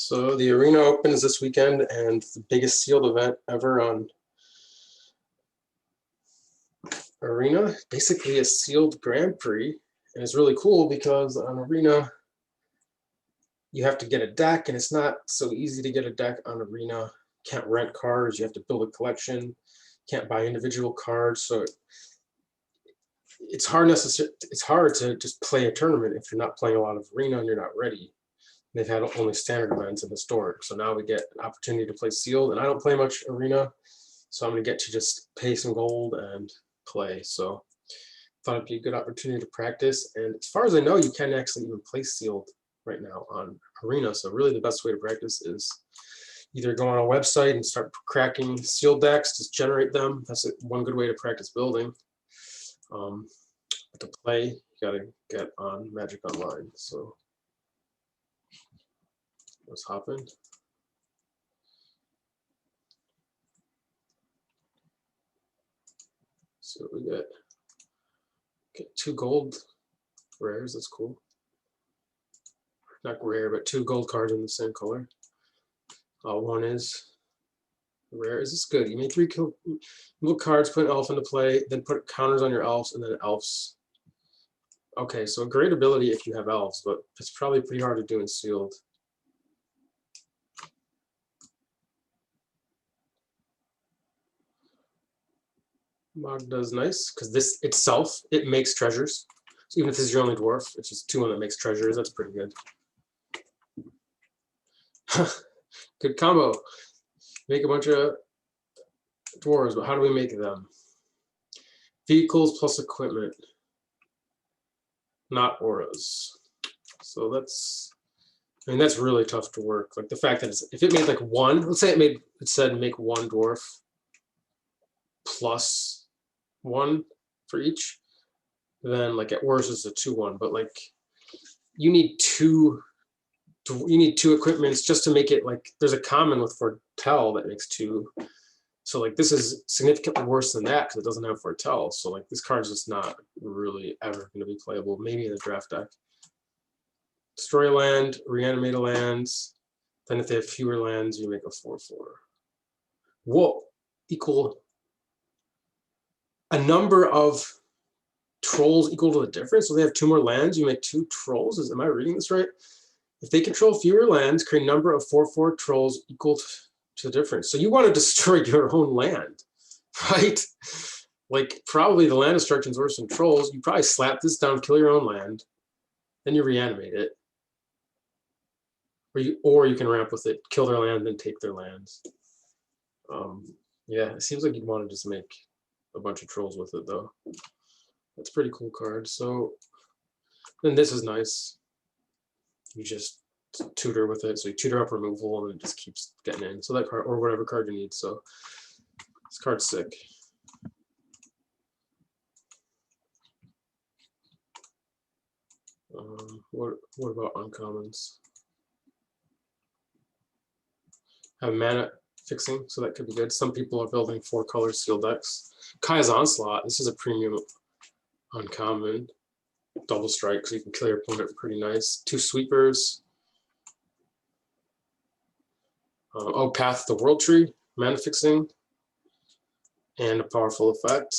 So the Arena Open is this weekend, and the biggest sealed event ever on Arena. Basically a sealed Grand Prix, and it's really cool because on Arena you have to get a deck, and it's not so easy to get a deck on Arena. Can't rent cards, you have to build a collection, can't buy individual cards, so it's hard to just play a tournament if you're not playing a lot of Arena and you're not ready. They've had only standard events and historic, so now we get an opportunity to play sealed, and I don't play much Arena, so I'm going to get to just pay some gold and play. So thought it'd be a good opportunity to practice, and as far as I know, you can actually even play sealed right now on Arena. So really the best way to practice is either go on a website and start cracking sealed decks, just generate them. That's one good way to practice building. But to play, you gotta get on Magic Online. So let's hop in. So we get 2 gold rares. That's cool. Not rare, but 2 gold cards in the same color. One is rare. Is this good? You make 3 little cards, put an elf into play, then put counters on your elves, and then elves. Okay, so a great ability if you have elves, but it's probably pretty hard to do in sealed. Magda's nice because this itself, it makes treasures. So even if this is your only dwarf, it's just 2 that makes treasures. That's pretty good. Good combo. Make a bunch of dwarves, but how do we make them? Vehicles plus equipment, not auras. So that's, I mean, that's really tough to work. Like the fact that if it made like 1, let's say it said make 1 dwarf plus 1 for each, then like at worst it's a 2-1. But like you need 2 equipments just to make it like there's a common with Foretell that makes 2. So like this is significantly worse than that because it doesn't have Foretell. So like this card's just not really ever going to be playable. Maybe in a draft deck. Destroy a land, reanimate a land. Then if they have fewer lands, you make a 4/4. Whoa, equal a number of trolls equal to the difference. So they have 2 more lands, you make 2 trolls. Am I reading this right? If they control fewer lands, create a number of 4/4 trolls equal to the difference. So you want to destroy your own land, right? Like probably the land destruction is worse than trolls. You probably slap this down, kill your own land, then you reanimate it. Or you can ramp with it, kill their land, then take their lands. Yeah, it seems like you'd want to just make a bunch of trolls with it though. That's a pretty cool card. So then this is nice. You just tutor with it. So you tutor up removal and it just keeps getting in. So that card, or whatever card you need. So this card's sick. What about uncommons? Have mana fixing, so that could be good. Some people are building 4-color sealed decks. Kai's Onslaught, this is a premium uncommon. Double strike, so you can kill your opponent pretty nice. 2 sweepers. Path of the World Tree, mana fixing, and a powerful effect.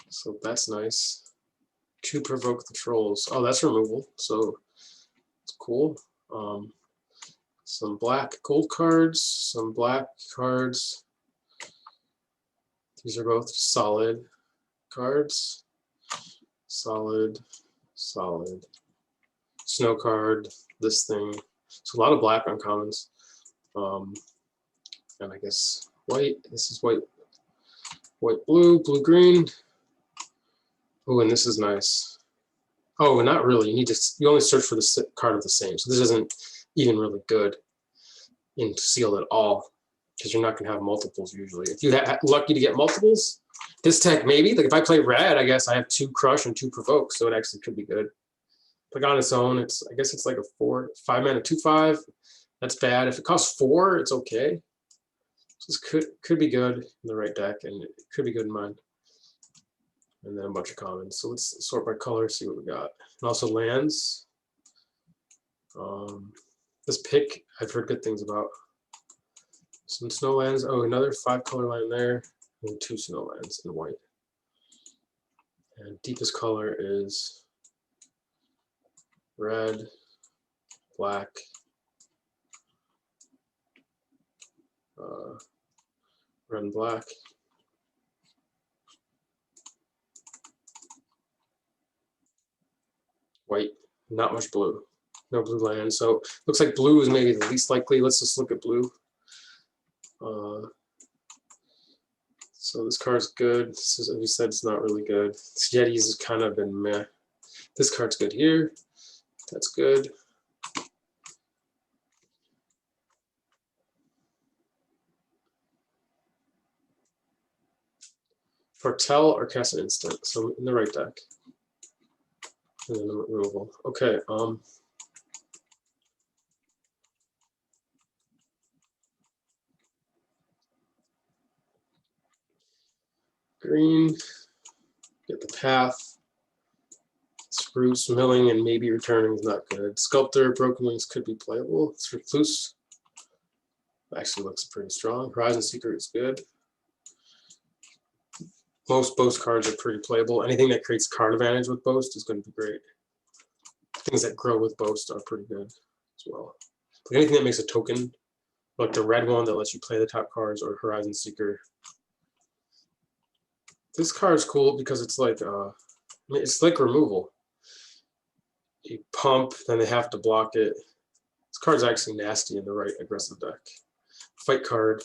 So that's nice. 2 provoke the trolls. Oh, that's removal, so it's cool. Some black gold cards, some black cards. These are both solid cards. Solid, solid. Snow card, this thing. So a lot of black uncommons. And I guess white. This is white, white, blue, blue, green. Oh, and this is nice. Oh, not really. You only search for the card of the same. So this isn't even really good in sealed at all because you're not going to have multiples usually. If you have lucky to get multiples, this tech maybe. Like if I play red, I guess I have 2 crush and 2 provoke, so it actually could be good. Like on its own, I guess it's like a 4/5 mana 2/5. That's bad. If it costs 4, it's okay. So this could be good in the right deck, and it could be good in mine. And then a bunch of commons. So let's sort by color, see what we got. And also lands. This pick I've heard good things about. Some snowlands. Oh, another 5-color line there, and 2 snowlands in white. And deepest color is red, black, red and black. White, not much blue. No blue land. So looks like blue is maybe the least likely. Let's just look at blue. So this card's good. This is, as we said, it's not really good. This Yeti's has kind of been meh. This card's good here. That's good. Foretell or cast an instant. So in the right deck. And then the removal. Okay. Green. Get the path. Spruce, milling, and maybe returning is not good. Sculptor, Broken Wings could be playable. It's Recluse. Actually looks pretty strong. Horizon Seeker is good. Most Boast cards are pretty playable. Anything that creates card advantage with Boast is going to be great. Things that grow with Boast are pretty good as well. Like anything that makes a token, like the red one that lets you play the top cards, or Horizon Seeker. This card is cool because it's like removal. You pump, then they have to block it. This card's actually nasty in the right aggressive deck. Fight card.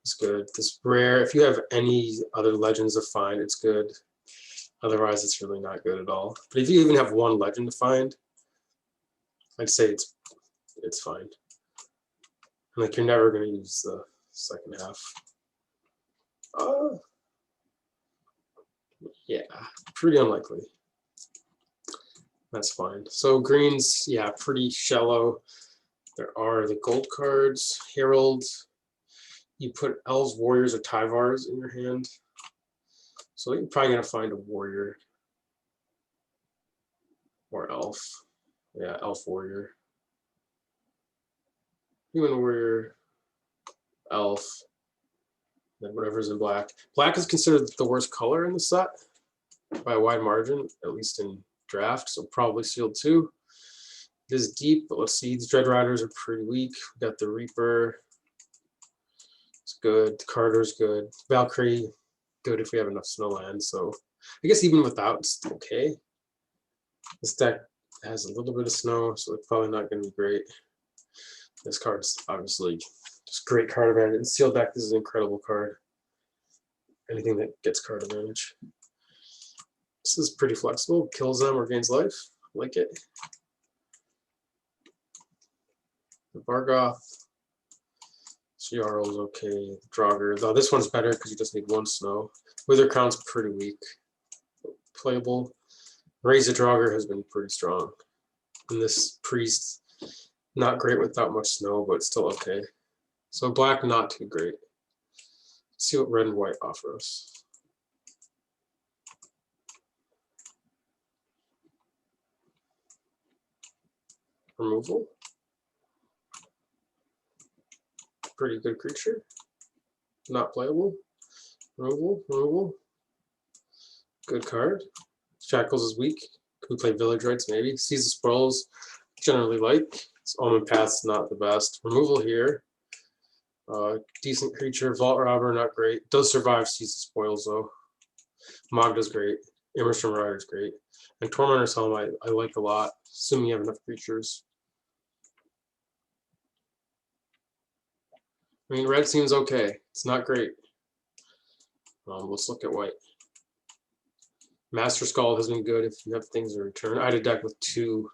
It's good. This rare, if you have any other legends to find, it's good. Otherwise, it's really not good at all. But if you even have one legend to find, I'd say it's fine. Like you're never going to use the second half. Yeah, pretty unlikely. That's fine. So greens, yeah, pretty shallow. There are the gold cards, Herald. You put Elves, Warriors, or Tyvars in your hand. So you're probably going to find a Warrior or Elf. Yeah, Elf, Warrior. Human Warrior, Elf, then whatever's in black. Black is considered the worst color in the set by a wide margin, at least in draft, so probably sealed too. It is deep, but let's see. These Dread Riders are pretty weak. We got the Reaper. It's good. The Carter's good. Valkyrie, good if we have enough snowland. So I guess even without, it's okay. This deck has a little bit of snow, so it's probably not going to be great. This card's obviously just great card advantage. In sealed deck, this is an incredible card. Anything that gets card advantage. This is pretty flexible. Kills them or gains life. Like it. The Vargoth. Jarl's okay. The Draugr. Though this one's better because you just need 1 snow. Wither Crown's pretty weak. Playable. Raise the Draugr has been pretty strong. And this Priest, not great without much snow, but still okay. So black, not too great. Let's see what red and white offer us. Removal. Pretty good creature. Not playable. Removal, removal. Good card. Shackles is weak. Could we play Village Rites maybe? Seize the Spoils, generally like. Omen Path's not the best. Removal here. Decent creature. Vault Robber, not great. Does survive Seize the Spoils though. Magda's great. Immersion Rider's great. And Tormentor's Helm I like a lot, assuming you have enough creatures. I mean, red seems okay. It's not great. Let's look at white. Master Skull has been good if you have things to return. I had a deck with 2.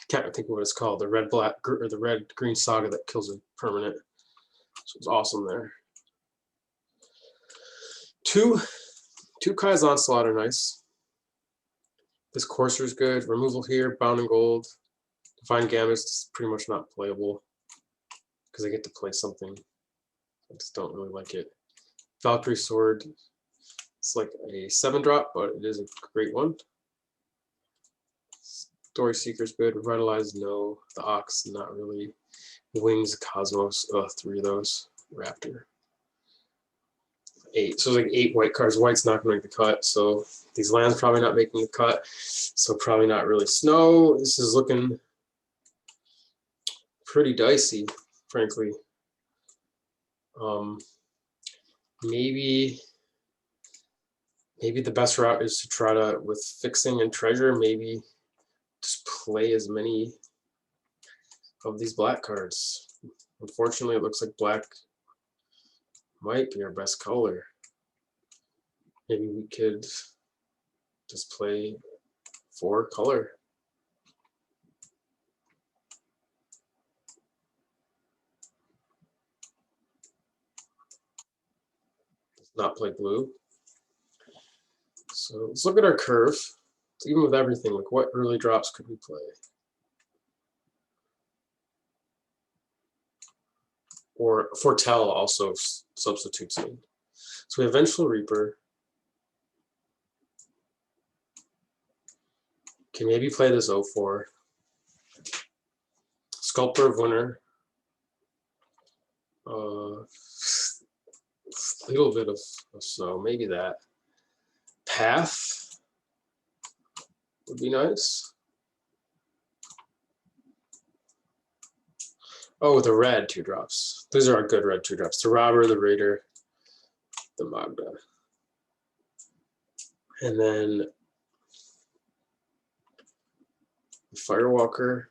Can't think of what it's called. The red black or the red green saga that kills a permanent. So it's awesome there. 2 Kai's Onslaught are nice. This Courser's good. Removal here. Bound in Gold. Divine Gambit's pretty much not playable because I get to play something. I just don't really like it. Valkyrie Sword. It's like a 7-drop, but it is a great one. Story Seeker's good. Revitalize, no. The Ox, not really. Wings, Cosmos, 3 of those. Raptor. 8. So like 8 white cards. White's not going to make the cut, so these lands probably not making the cut. So probably not really snow. This is looking pretty dicey, frankly. Maybe the best route is to try to, with fixing and treasure, maybe just play as many of these black cards. Unfortunately, it looks like black might be our best color. Maybe we could just play 4 color. Not play blue. So let's look at our curve. So even with everything, like what early drops could we play? Or Foretell also substitutes in. So we have Vengeful Reaper. Can maybe play this 0-4. Sculptor of Winter. A little bit of snow, maybe that. Path would be nice. Oh, the red 2-drops. These are our good red 2-drops. The Robber, the Raider, the Magda. And then the Firewalker.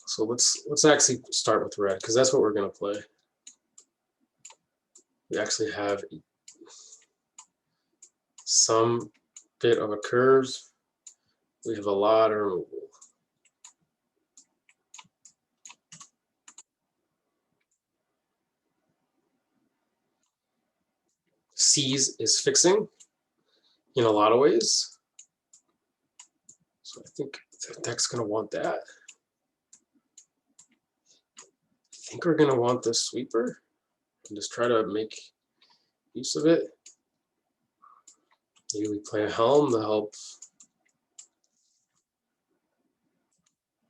So let's actually start with red, because that's what we're going to play. We actually have some bit of a curve. We have a lot of removal. Seize is fixing in a lot of ways. So I think the deck's going to want that. I think we're going to want this sweeper and just try to make use of it. Maybe we play a Helm to help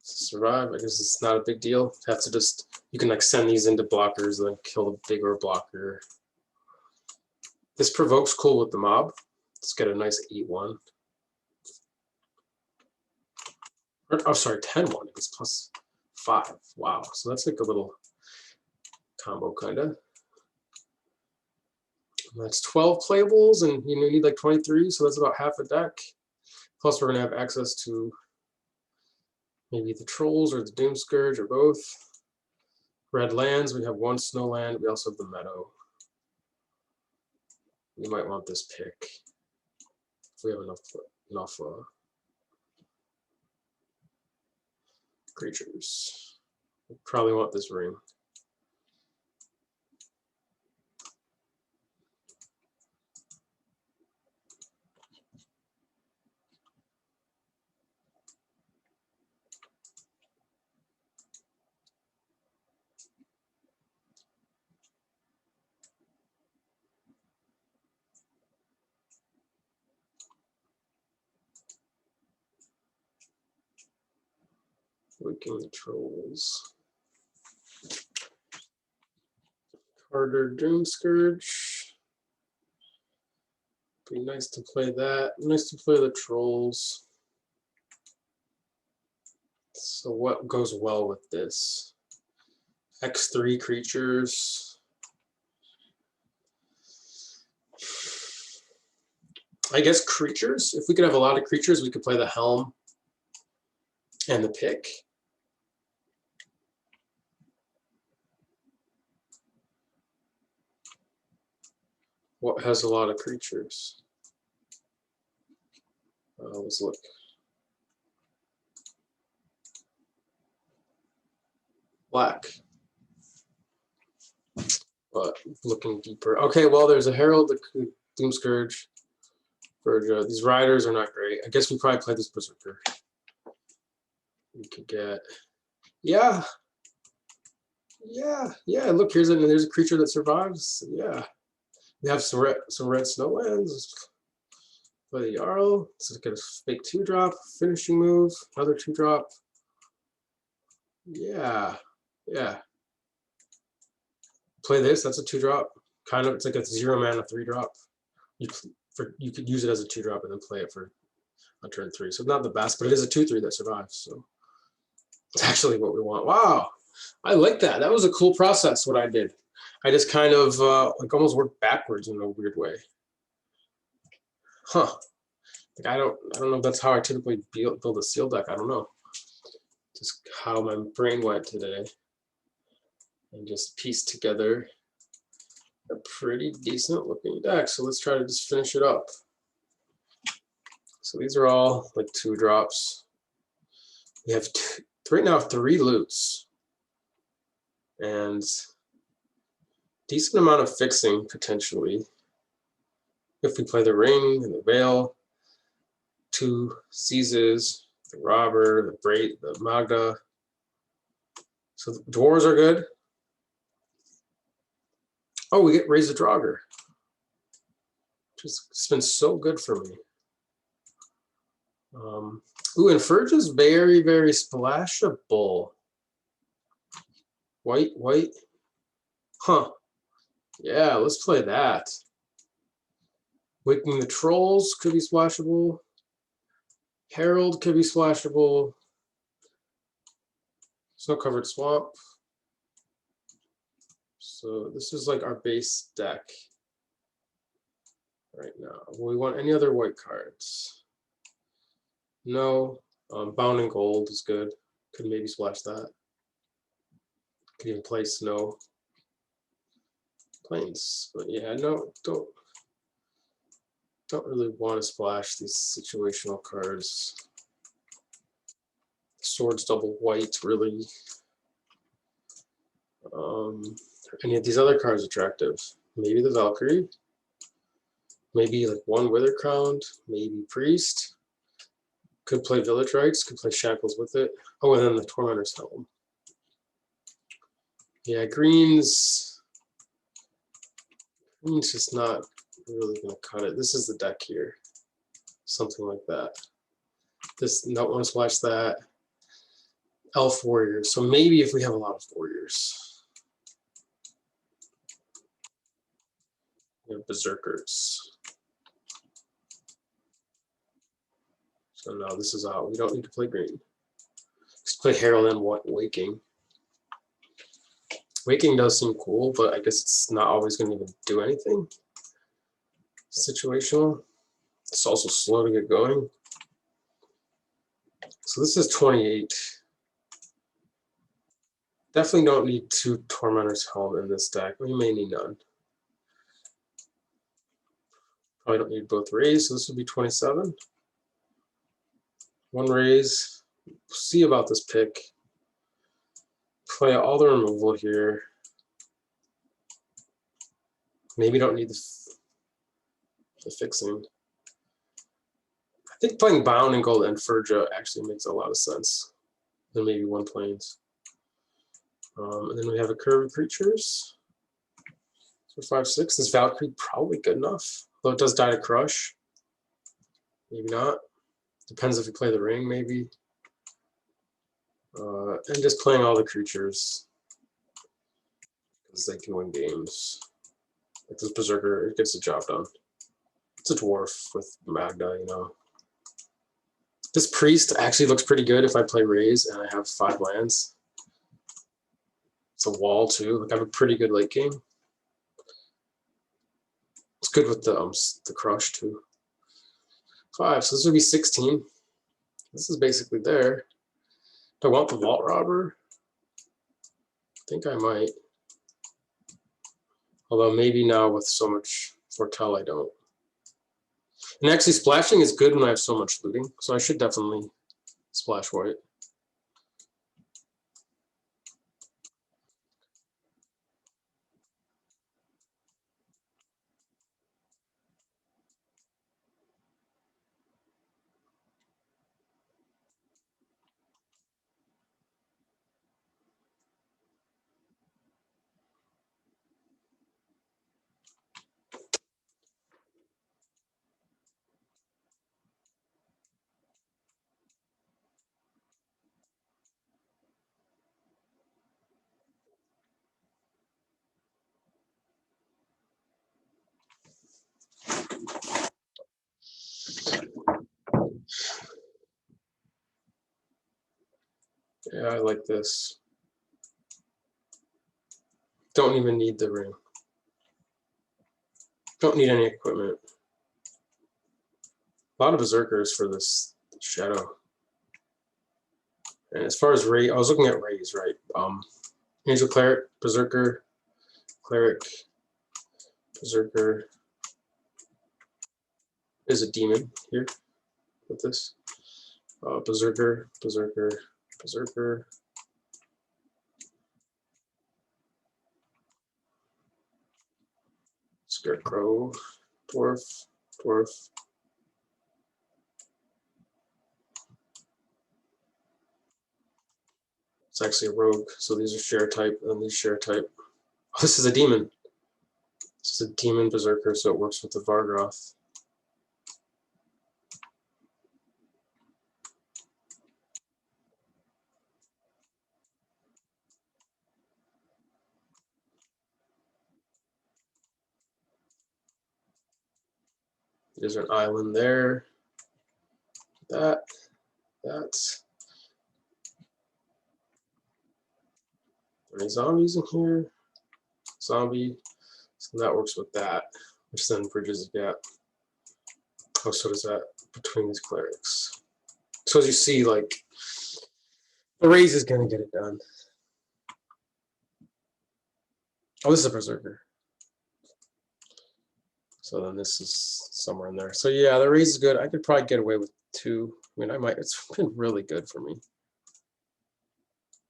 survive. I guess it's not a big deal. Have to just, you can like send these into blockers and then kill the bigger blocker. This provokes cool with the mob. Let's get a nice 8-1. Oh, sorry, 10-1. It's plus 5. Wow. So that's like a little combo kind of. That's 12 playables, and you need like 23, so that's about half a deck. Plus, we're going to have access to maybe the Trolls or the Doom Scourge or both. Red lands, we have 1 snow land. We also have the Meadow. We might want this pick if we have enough creatures. We probably want this ring. Waking the Trolls. Carter Doom Scourge. Be nice to play that. Nice to play the Trolls. So what goes well with this? X3 creatures. I guess creatures. If we could have a lot of creatures, we could play the Helm and the pick. What has a lot of creatures? Let's look. Black. But looking deeper. Okay, well, there's a Herald, the Doom Scourge, Verja. These riders are not great. I guess we probably play this Berserker. We could get, yeah. Look, there's a creature that survives. Yeah, we have some red snowlands. Play the Jarl. So get a fake 2-drop, finishing move, another 2-drop. Yeah, yeah. Play this. That's a 2-drop. Kind of, it's like a 0-mana 3-drop. You could use it as a 2-drop and then play it for on turn 3. So not the best, but it is a 2/3 that survives. So it's actually what we want. Wow, I like that. That was a cool process. What I did, I just kind of like almost worked backwards in a weird way. Huh? Like I don't know if that's how I typically build a seal deck. I don't know. Just how my brain went today, and just pieced together a pretty decent looking deck. So let's try to just finish it up. So these are all like 2-drops. We have right now 3 loots and decent amount of fixing potentially. If we play the Ring and the Veil, 2 Seizes, the Robber, the Braid, the Magda. So the Dwarves are good. Oh, we get Raise the Draugr. It's been so good for me. Ooh, and Furge is very, very splashable. White, white. Huh. Yeah, let's play that. Waking the Trolls could be splashable. Herald could be splashable. Snow-covered Swamp. So this is like our base deck right now. Will we want any other white cards? No. Bound in Gold is good. Could maybe splash that. Could even play Snow Plains. But yeah, no, don't really want to splash these situational cards. Swords double white, really. Any of these other cards attractive? Maybe the Valkyrie. Maybe like 1 Wither Crowned. Maybe Priest. Could play Village Rites. Could play Shackles with it. Oh, and then the Tormentor's Helm. Yeah, green's just not really going to cut it. This is the deck here. Something like that. This, don't want to splash that. Elf Warriors. So maybe if we have a lot of Warriors. We have Berserkers. So no, this is out. We don't need to play green. Let's play Herald and Waking. Waking does seem cool, but I guess it's not always going to even do anything. Situational. It's also slow to get going. So this is 28. Definitely don't need 2 Tormentor's Helm in this deck. We may need none. Probably don't need both Rays, so this would be 27. 1 Raise. See about this pick. Play all the removal here. Maybe don't need the fixing. I think playing Bound and Gold and Furja actually makes a lot of sense. Then maybe 1 Plains. And then we have a Curve of Creatures. For 5/6. This Valkyrie probably good enough. Though it does die to Crush. Maybe not. Depends if you play the Ring, maybe. And just playing all the creatures. Because they can win games. Like this Berserker, it gets the job done. It's a dwarf with Magda, you know. This Priest actually looks pretty good if I play Raise and I have 5 lands. It's a wall too. Like I have a pretty good late game. It's good with the Crush too. 5, so this would be 16. This is basically there. Do I want the Vault Robber? I think I might. Although maybe now with so much Foretell I don't. And actually splashing is good when I have so much looting, so I should definitely splash white. Yeah, I like this. Don't even need the ring. Don't need any equipment. A lot of berserkers for this shadow. And as far as Ray, I was looking at Rays, right? Angel Cleric, Berserker, Cleric, Berserker. Is a demon here with this. Berserker, Berserker, Berserker. Scarecrow, Dwarf, Dwarf. It's actually a rogue, so these are share type, and these share type. Oh, this is a demon. This is a demon berserker, so it works with the Vargroth. There's an island there. That. Any zombies in here? Zombie. So that works with that, which then bridges the gap. Oh, so does that between these clerics. So as you see, like, the raise is going to get it done. Oh, this is a berserker. So then this is somewhere in there. So yeah, the raise is good. I could probably get away with 2. I mean, I might. It's been really good for me.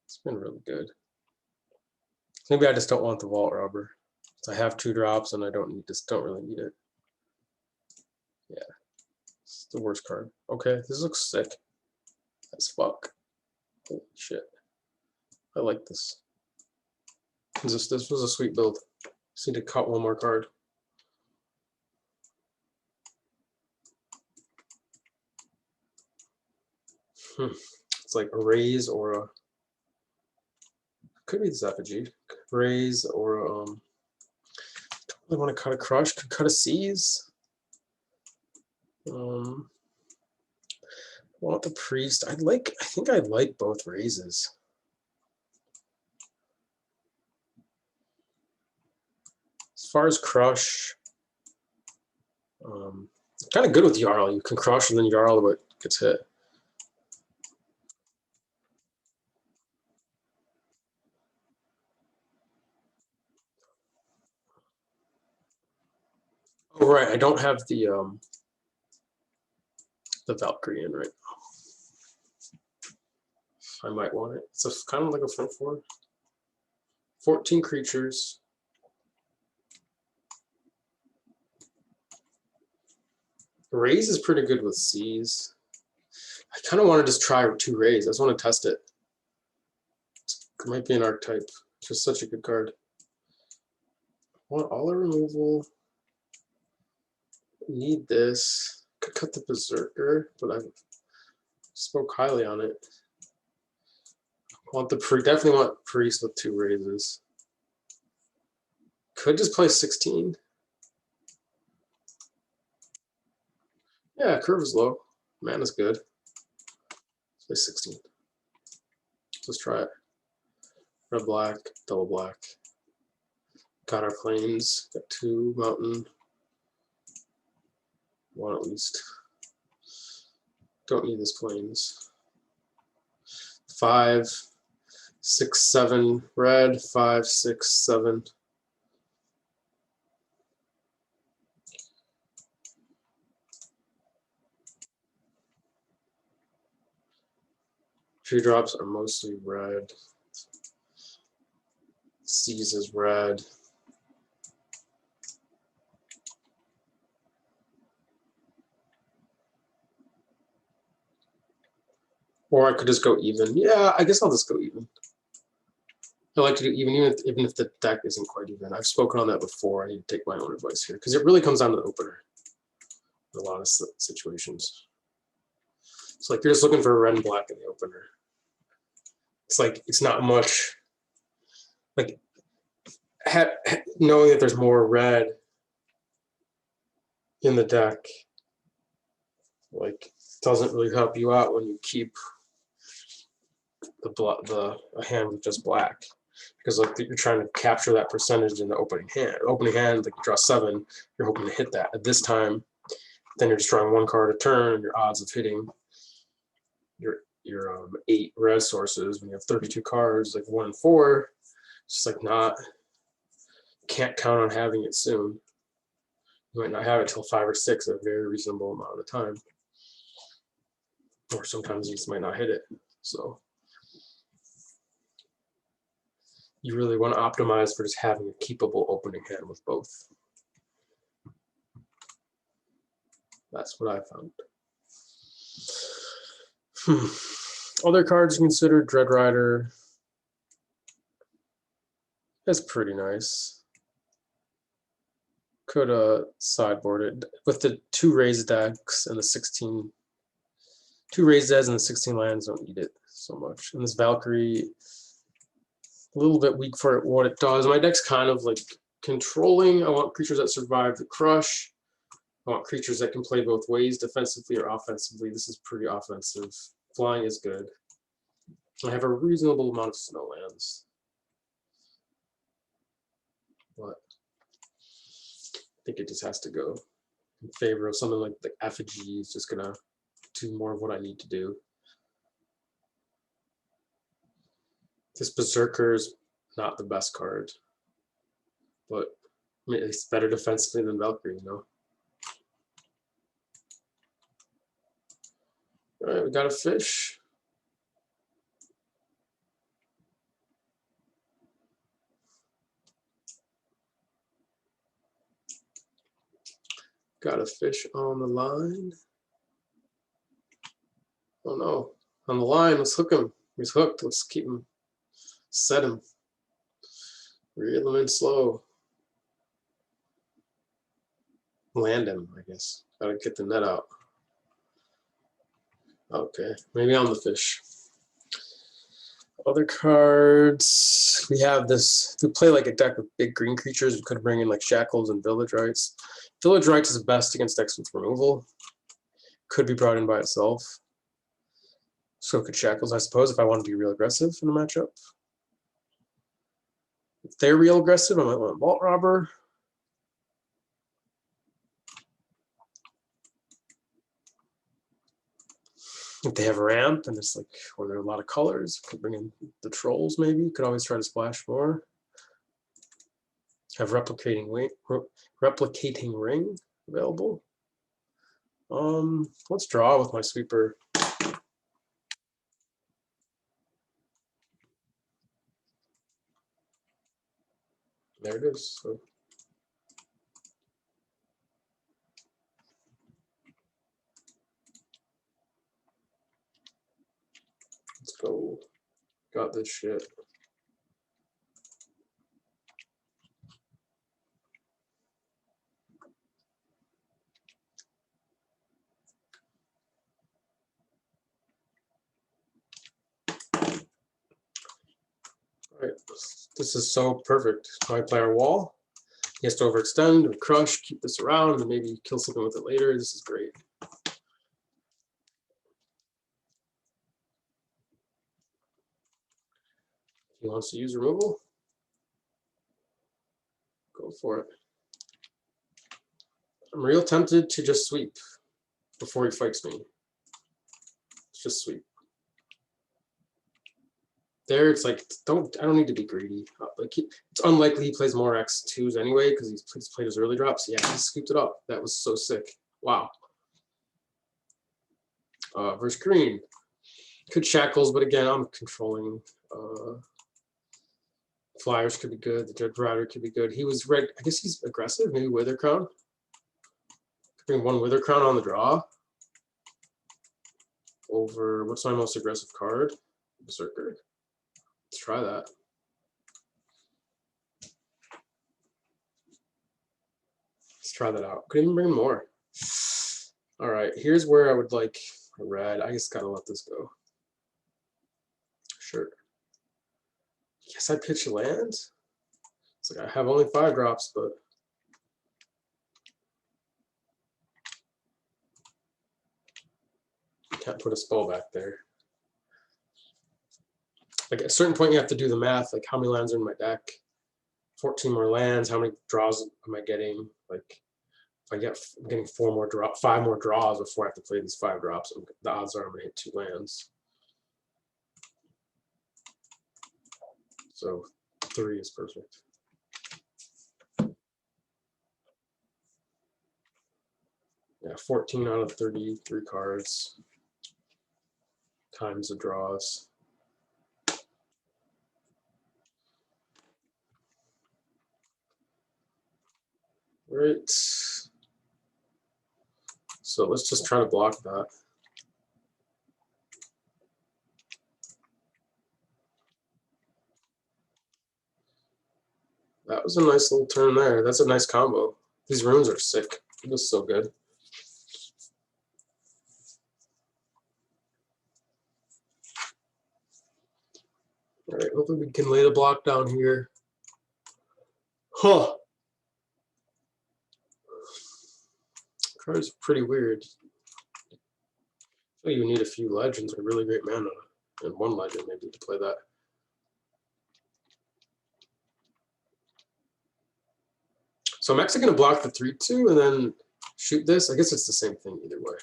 It's been really good. Maybe I just don't want the vault robber. So I have 2 drops and I don't really need it. Yeah, it's the worst card. Okay, this looks sick as fuck. Holy shit, I like this. This was a sweet build. Just need to cut one more card. It's like a raise or a, could be this effigy, raise or a, don't really want to cut a crush. Could cut a seize. Want the priest. I think I like both raises. As far as crush, kind of good with Jarl. You can crush and then Jarl what gets hit. Oh right, I don't have the Valkyrie in right now. I might want it. It's kind of like a 4/4. 14 creatures. Raise is pretty good with C's. I kind of want to just try 2 raise. I just want to test it. It might be an archetype. It's just such a good card. I want all the removal. Need this. Could cut the Berserker, but I spoke highly on it. Want the definitely want priest with 2 raises. Could just play 16. Yeah, curve is low. Mana's good. Let's play 16. Let's try it. Red, black, double black. Got our plains. Got 2 mountain. 1 at least. Don't need this plains. 5, 6, 7 red. 5, 6, 7. Tree drops are mostly red. C's is red. Or I could just go even. Yeah, I guess I'll just go even. I like to do even if the deck isn't quite even. I've spoken on that before. I need to take my own advice here because it really comes down to the opener in a lot of situations. It's like you're just looking for a red and black in the opener. It's like it's not much. Like knowing that there's more red in the deck, like doesn't really help you out when you keep a hand with just black, because like you're trying to capture that percentage in the opening hand. Opening hand, like you draw 7, you're hoping to hit that. At this time, then you're just drawing 1 card a turn, and your odds of hitting your 8 red sources when you have 32 cards, like 1 and 4, it's just like not, can't count on having it soon. You might not have it till 5 or 6 at a very reasonable amount of time, or sometimes you just might not hit it. So you really want to optimize for just having a keepable opening hand with both. That's what I found. Other cards considered, Dread Rider. That's pretty nice. Could sideboard it with the 2 raised decks and the 16. 2 raised decks and the 16 lands don't need it so much. And this Valkyrie, a little bit weak for what it does. My deck's kind of like controlling. I want creatures that survive the crush. I want creatures that can play both ways, defensively or offensively. This is pretty offensive. Flying is good. I have a reasonable amount of snow lands, but I think it just has to go in favor of something like the Effigy. Is just gonna do more of what I need to do. This Berserker is not the best card, but I mean, it's better defensively than Valkyrie, you know. All right, we got a fish. Got a fish on the line. Oh no, on the line. Let's hook him. He's hooked. Let's keep him. Set him. Reel him in slow. Land him, I guess. Gotta get the net out. Okay, maybe I'm the fish. Other cards. We have this. If we play like a deck with big green creatures, we could bring in like Shackles and Village Rites. Village Rites is best against decks with removal. Could be brought in by itself. So could Shackles, I suppose, if I want to be real aggressive in the matchup. If they're real aggressive, I might want Vault Robber. If they have a ramp and it's like, or there are a lot of colors, could bring in the Trolls maybe. Could always try to splash more. Have replicating ring available. Let's draw with my sweeper. There it is. So let's go. Got this shit. All right, this is so perfect. My player wall. He has to overextend, crush, keep this around, and maybe kill something with it later. This is great. He wants to use removal. Go for it. I'm real tempted to just sweep before he fights me. It's just sweep. There, it's like I don't need to be greedy. Like it's unlikely he plays more X2s anyway because he's played his early drops. Yeah, he scooped it up. That was so sick. Wow. Versus green. Could Shackles, but again, I'm controlling. Flyers could be good. The Dread Rider could be good. He was red. I guess he's aggressive. Maybe Wither Crown. Could bring 1 Wither Crown on the draw. Over what's my most aggressive card? Berserker. Let's try that. Let's try that out. Could even bring more. All right, here's where I would like a red. I just gotta let this go. Sure. Yes, I pitch land. It's like I have only 5 drops, but can't put a spell back there. Like at a certain point, you have to do the math. Like how many lands are in my deck? 14 more lands. How many draws am I getting? Like if I'm getting 5 more draws before I have to play these 5 drops. The odds are I'm gonna hit 2 lands. So 3 is perfect. Yeah, 14 out of 33 cards times the draws. Right. So let's just try to block that. That was a nice little turn there. That's a nice combo. These runes are sick. It was so good. All right, hopefully we can lay the block down here. Huh. Card's pretty weird. So you need a few legends or really great mana, and 1 legend maybe to play that. So I'm actually going to block the 3/2 and then shoot this. I guess it's the same thing either way.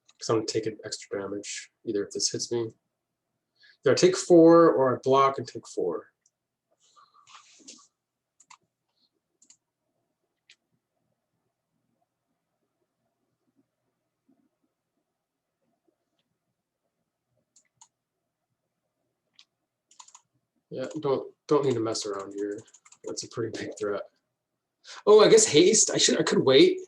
Because I'm going to take an extra damage, either if this hits me. Either I take 4 or I block and take 4. Yeah, don't need to mess around here. That's a pretty big threat. Oh, I guess haste. I could wait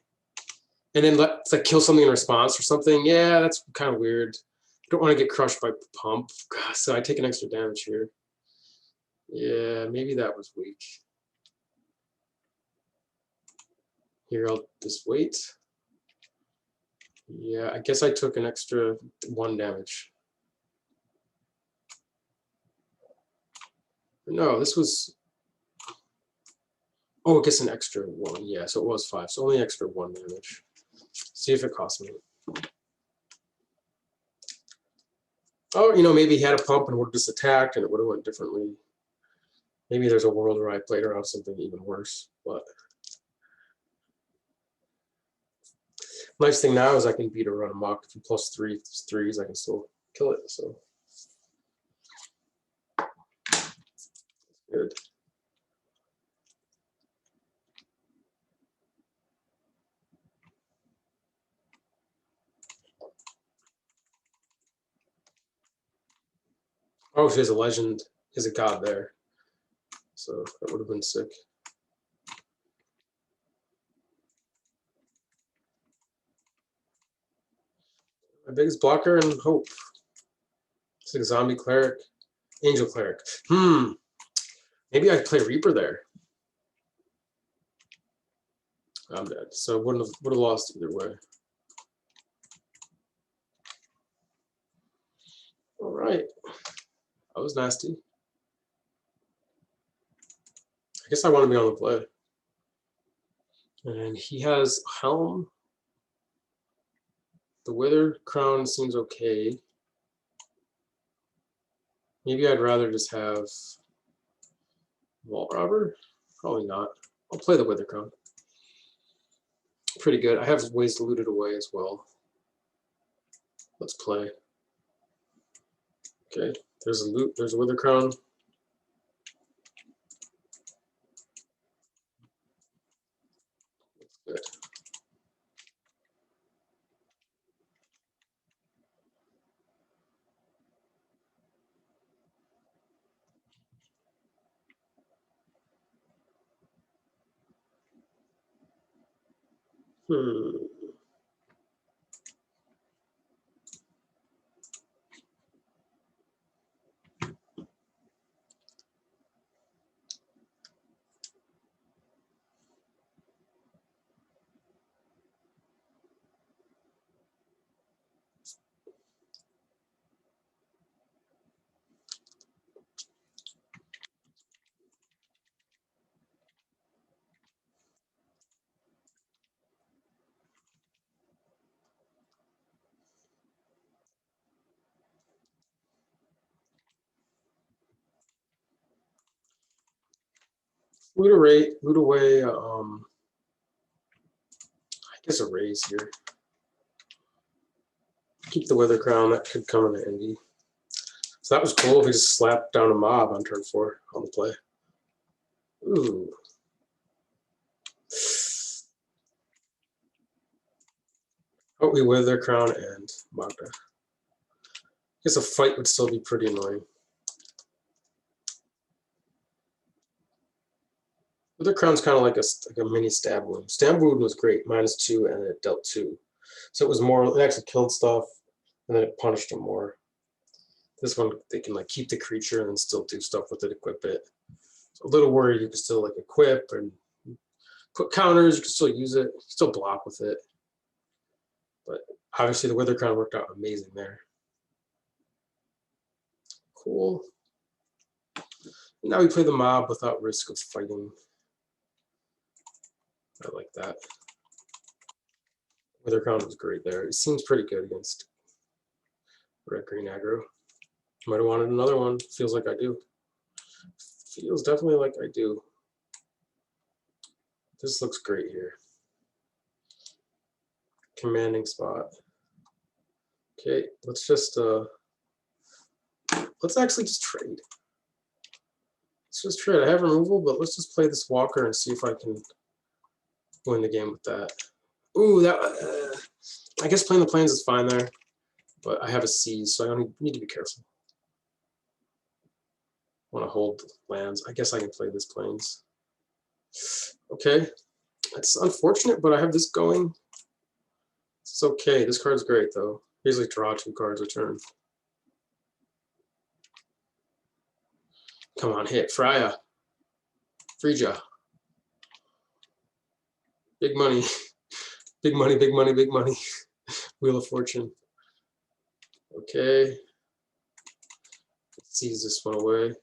and then like kill something in response or something. Yeah, that's kind of weird. I don't want to get crushed by pump. So I take an extra damage here. Yeah, maybe that was weak. Here, I'll just wait. Yeah, I guess I took an extra 1 damage. No, this was... Oh, I guess an extra 1. Yeah, so it was 5. So only extra 1 damage. See if it costs me. Oh, maybe he had a pump and would have just attacked and it would have went differently. Maybe there's a world where I played around something even worse. But nice thing now is I can beat a run amok. If you plus 3s, I can still kill it. So good. Oh, she has a legend. He has a god there. So that would have been sick. My biggest blocker and hope. It's like zombie cleric, angel cleric. Maybe I play Reaper there. I'm dead. So would have lost either way. All right. That was nasty. I guess I want to be on the play. And he has Helm. The Withered Crown seems okay. Maybe I'd rather just have Vault Robber. Probably not. I'll play the Withered Crown. Pretty good. I have ways to loot it away as well. Let's play. Okay, there's a loot. There's a Withered Crown. Good. Hmm. loot away. I guess a raise here. Keep the Wither Crown. That could come in handy. So that was cool. If we just slapped down a mob on turn 4 on the play. Ooh. Oh, we Wither Crown and Magda. I guess a fight would still be pretty annoying. Wither Crown's kind of like a mini stab wound. Stab wound was great, -2, and it dealt 2. So it was more, it actually killed stuff, and then it punished them more. This one, they can like keep the creature and then still do stuff with it, equip it. So a little worried you can still like equip and put counters, you can still use it, still block with it. But obviously the Wither Crown worked out amazing there. Cool. Now we play the mob without risk of fighting. I like that. Wither Crown was great there. It seems pretty good against red-green aggro. Might have wanted another one. Feels like I do. Feels definitely like I do. This looks great here. Commanding spot. Okay, let's actually just trade. Let's just trade. I have removal, but let's just play this Walker and see if I can win the game with that. Ooh, that. I guess playing the plains is fine there, but I have a seize, so I don't need to be careful. I want to hold lands. I guess I can play this plains. Okay, it's unfortunate, but I have this going. It's okay. This card's great though. Usually draw 2 cards a turn. Come on, hit Freya. Frisia. Big money. Big money, big money, big money. Wheel of Fortune. Okay. Let's seize this one away.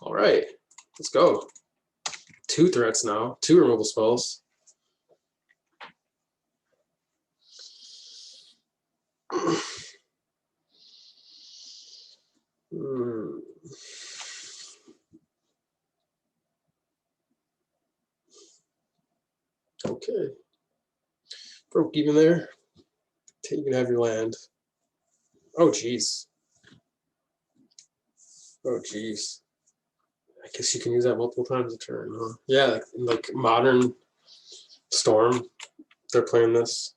All right, let's go. 2 threats now, 2 removal spells. Okay. Broke even there. You can have your land. Oh, jeez. Oh, jeez. I guess you can use that multiple times a turn, huh? Yeah, like Modern Storm, they're playing this.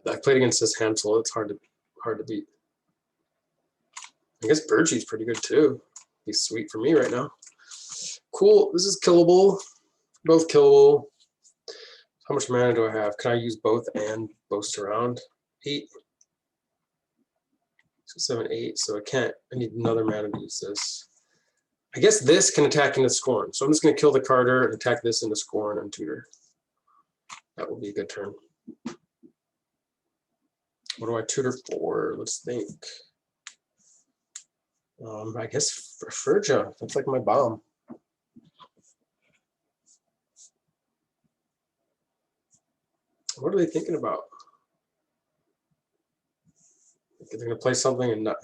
Yeah, I played against this handful. It's hard to beat. I guess Birchie's pretty good too. He's sweet for me right now. Cool. This is killable. Both killable. How much mana do I have? Can I use both and boast around? 8. 6, 7, 8. So I can't. I need another mana to use this. I guess this can attack into Scorn. So I'm just going to kill the Carter and attack this into Scorn and Tutor. That will be a good turn. What do I tutor for? Let's think. I guess for Frisia. That's like my bomb. What are they thinking about? They're going to play something and not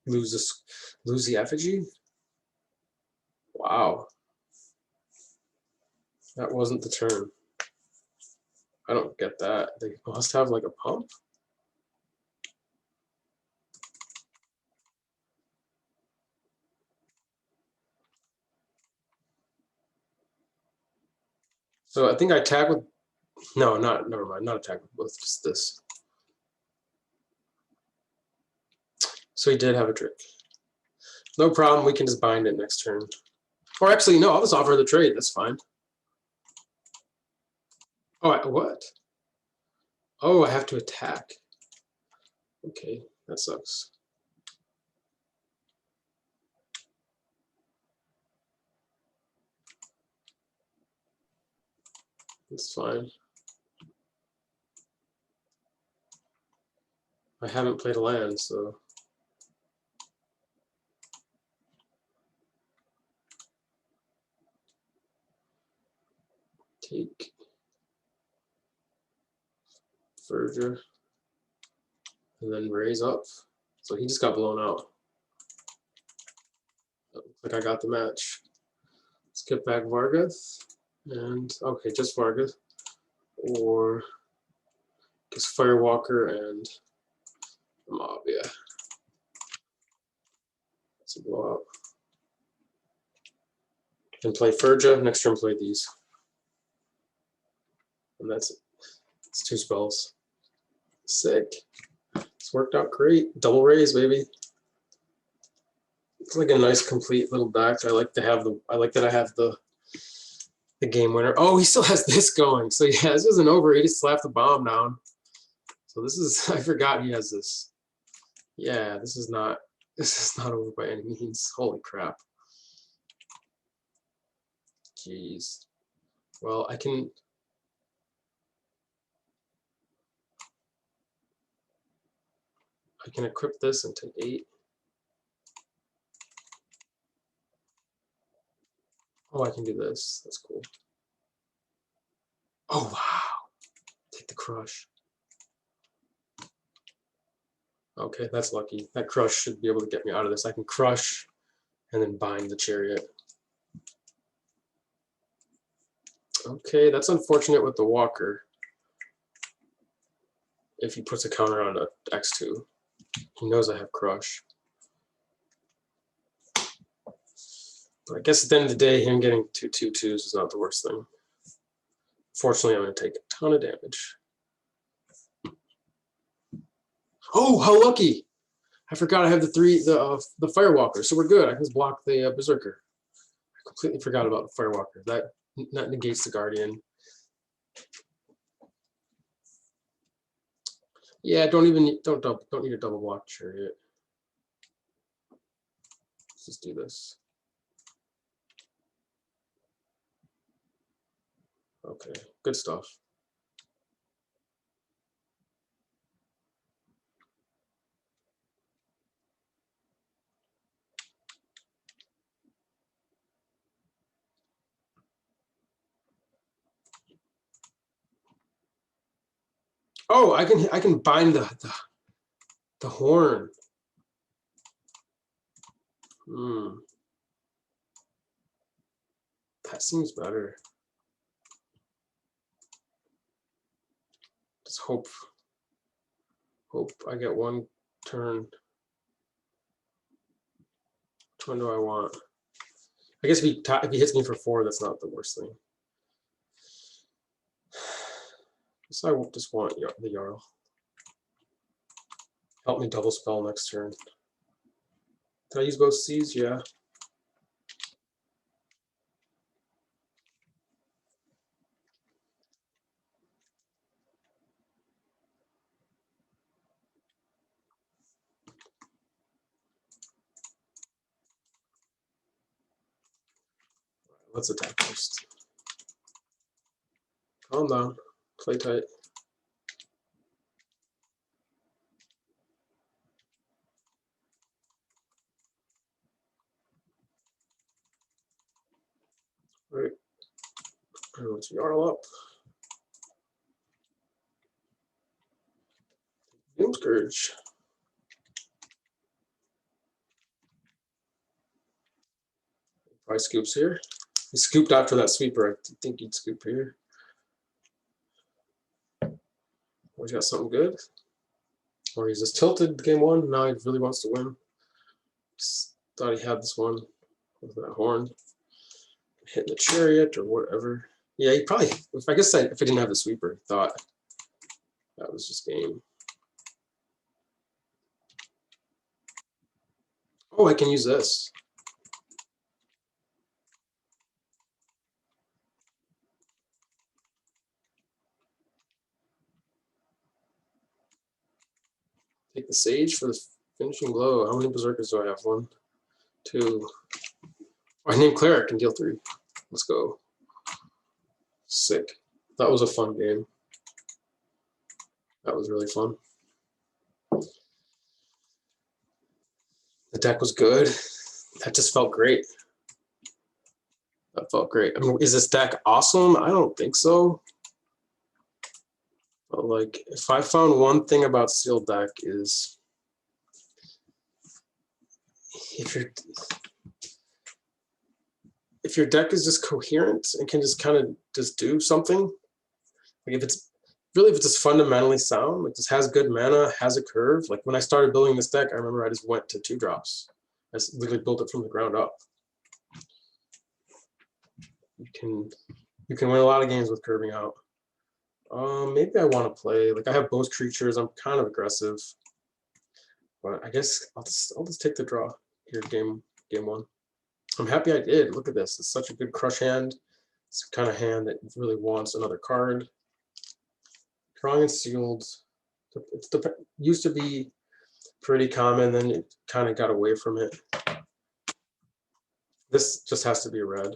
lose the effigy? Wow. That wasn't the turn. I don't get that. They must have like a pump. So I think I attack with, no, never mind, not attack with both, just this. So he did have a trick. No problem, we can just bind it next turn. Or actually, no, I'll just offer the trade, that's fine. Oh, what? Oh, I have to attack. Okay, that sucks. It's fine. I haven't played a land, so. Take. Verger. And then raise up. So he just got blown out. like I got the match. Skip back Vargas, and okay, just Vargas, or just Firewalker and Mob. Yeah, that's a blowout. And play Furja. Next turn, play these, and that's it. It's 2 spells. Sick. It's worked out great. Double raise, baby. It's like a nice complete little deck. I like to have the. I like that I have the game winner. Oh, he still has this going. So yeah, this isn't over. He just slapped the bomb down. So this is. I forgot he has this. Yeah, this is not over by any means. Holy crap. Jeez. Well, I can equip this and take 8. Oh, I can do this. That's cool. Oh wow. Take the crush. Okay, that's lucky. That crush should be able to get me out of this. I can crush and then bind the chariot. Okay, that's unfortunate with the walker. If he puts a counter on a X2, he knows I have crush. But I guess at the end of the day, him getting 2 2/2s is not the worst thing. Fortunately, I'm going to take a ton of damage. Oh, how lucky! I forgot I have the Firewalker, so we're good. I can just block the Berserker. I completely forgot about the Firewalker. That negates the Guardian. Yeah, don't need a double block chariot. Let's just do this. Okay, good stuff. Oh, I can bind the horn. That seems better. Just hope I get 1 turn. Which one do I want? I guess if he hits me for 4, that's not the worst thing. So I just want the Jarl. Help me double spell next turn. Did I use both C's? Yeah. Let's attack first. Calm down. Play tight. All right. Let's Jarl up. Doom Scourge. Probably scoops here. He scooped after that sweeper. I think he'd scoop here. Or he's got something good. Or he's just tilted game 1. Now he really wants to win. Just thought he had this one with that horn. Hitting the chariot or whatever. Yeah, he probably, if I didn't have the sweeper, he thought that was just game. Oh, I can use this. Take the Sage for the finishing blow. How many Berserkers do I have? 1, 2. Oh, I named Cleric and deal 3. Let's go. Sick. That was a fun game. That was really fun. The deck was good. That just felt great. That felt great. I mean, is this deck awesome? I don't think so. But like, if I found one thing about Sealed deck is if if your deck is just coherent and can just kind of just do something, like if it's just fundamentally sound, like this has good mana, has a curve. Like when I started building this deck, I remember I just went to 2-drops. I just literally built it from the ground up. You can win a lot of games with curving out. Maybe I want to play, like I have both creatures, I'm kind of aggressive. But I guess I'll just take the draw here, game one. I'm happy I did. Look at this. It's such a good crush hand. It's the kind of hand that really wants another card. Drawing and sealed. It used to be pretty common, then it kind of got away from it. This just has to be red.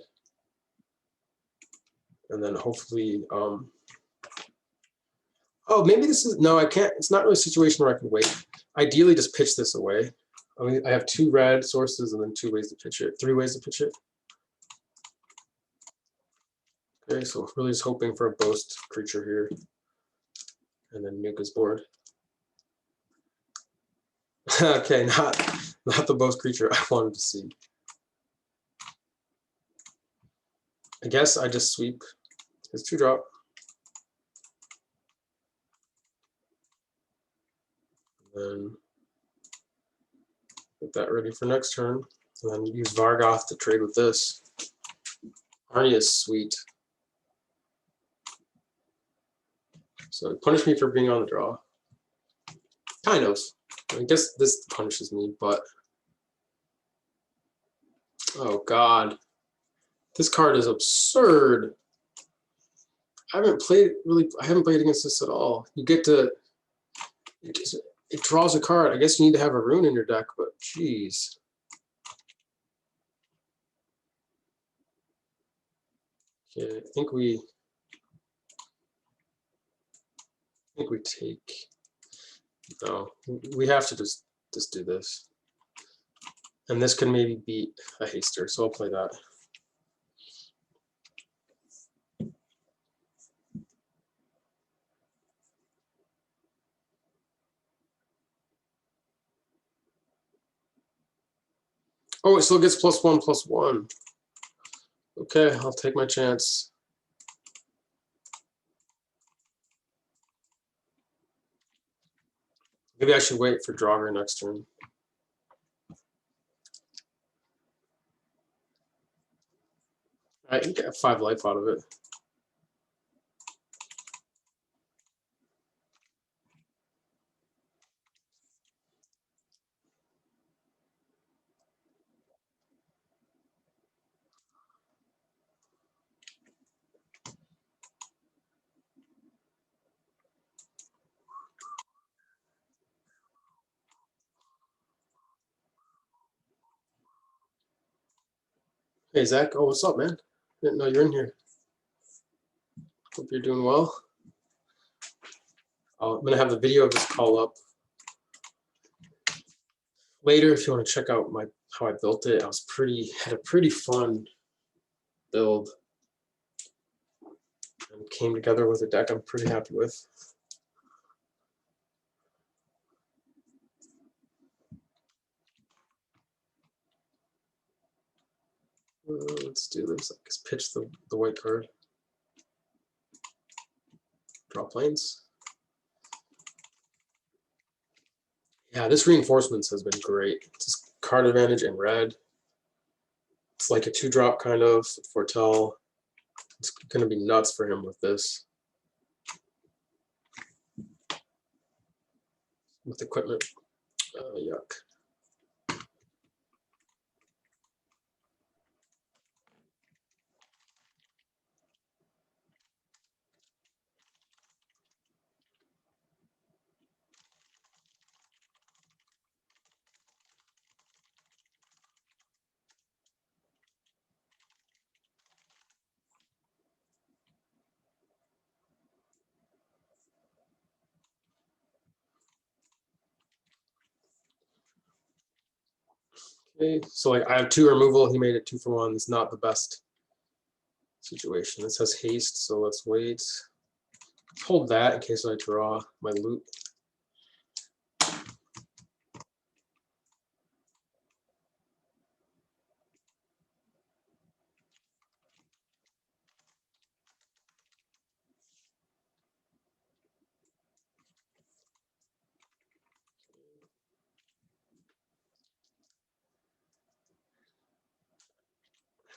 And then hopefully, oh, maybe this is, no, I can't. It's not really a situation where I can wait. Ideally, just pitch this away. I mean, I have 2 red sources and then 2 ways to pitch it, 3 ways to pitch it. Okay, so really just hoping for a boast creature here. And then nuke his board. Okay, not the boast creature I wanted to see. I guess I just sweep his 2-drop. And then get that ready for next turn. And then use Vargoth to trade with this. Arnie is sweet. So punish me for being on the draw. Kind of. I guess this punishes me, but oh god. This card is absurd. I haven't played against this at all. You get to it draws a card. I guess you need to have a rune in your deck, but geez. Okay, I think we take. No, we have to just do this. And this can maybe beat a haster, so I'll play that. Oh, it still gets +1/+1. Okay, I'll take my chance. Maybe I should wait for Draugr next turn. I can get 5 life out of it. Hey, Zach. Oh, what's up, man? Didn't know you're in here. Hope you're doing well. I'm going to have the video of this call up later if you want to check out how I built it. Had a pretty fun build and came together with a deck I'm pretty happy with. Let's do this. Let's pitch the white card. Draw planes. Yeah, this reinforcements has been great. It's just card advantage in red. It's like a 2-drop kind of foretell. It's going to be nuts for him with this. With equipment. Yuck. Okay, so like I have 2 removal. He made it 2 for 1. It's not the best situation. This has haste, so let's wait. Let's hold that in case I draw my loot.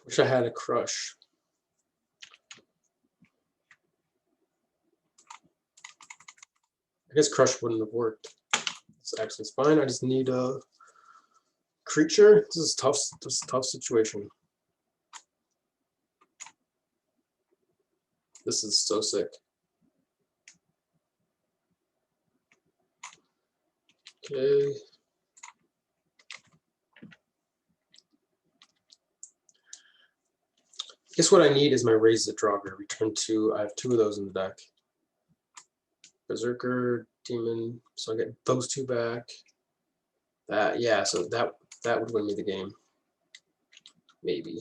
Wish I had a crush. I guess crush wouldn't have worked. It's actually fine. I just need a creature. This is tough. This is a tough situation. This is so sick. Okay. Guess what I need is my Raise the Draugr. Return 2. I have 2 of those in the deck. Berserker, Demon. So I get those 2 back. That, yeah, so that would win me the game. Maybe.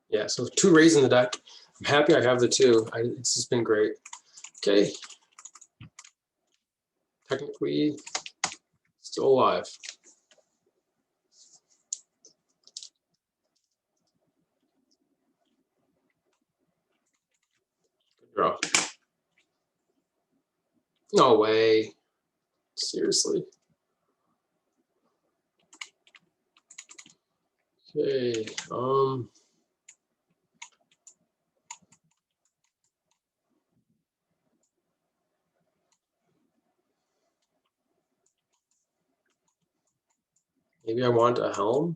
Yeah, so 2 Raise in the deck. I'm happy I have the 2. It's just been great. Okay. Technically, still alive. Good draw. No way. Seriously. Okay. Maybe I want a Helm.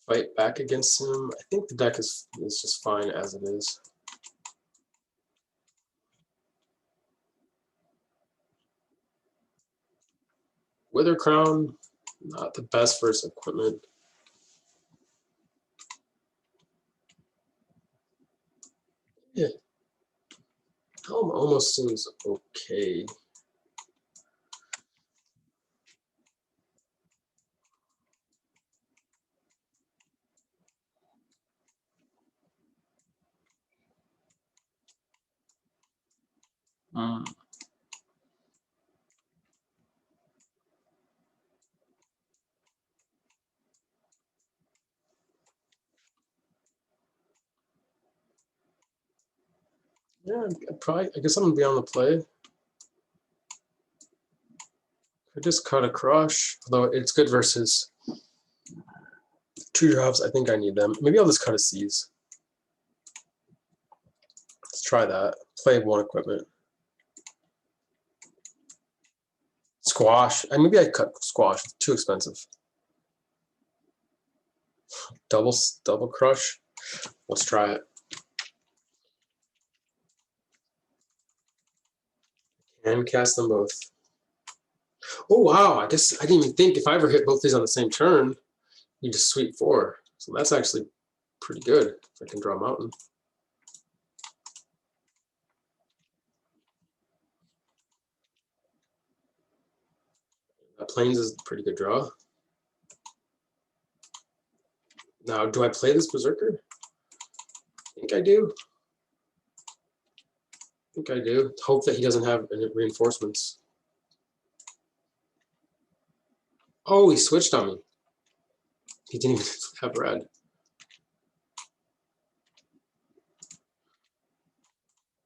Fight back against him. I think the deck is just fine as it is. Wither Crown, not the best for its equipment. Yeah. Helm almost seems okay. Yeah, I guess I'm gonna be on the play. I just cut a crush, although it's good versus 2 drops. I think I need them. Maybe I'll just cut a seize. Let's try that. Play 1 equipment. Squash. Maybe I cut squash. Too expensive. Double crush. Let's try it. And cast them both. Oh wow! I guess I didn't even think if I ever hit both these on the same turn, you just sweep 4. So that's actually pretty good if I can draw a mountain. That Plains is a pretty good draw. Now, do I play this Berserker? I think I do. I think I do. Hope that he doesn't have any reinforcements. Oh, he switched on me. He didn't even have red.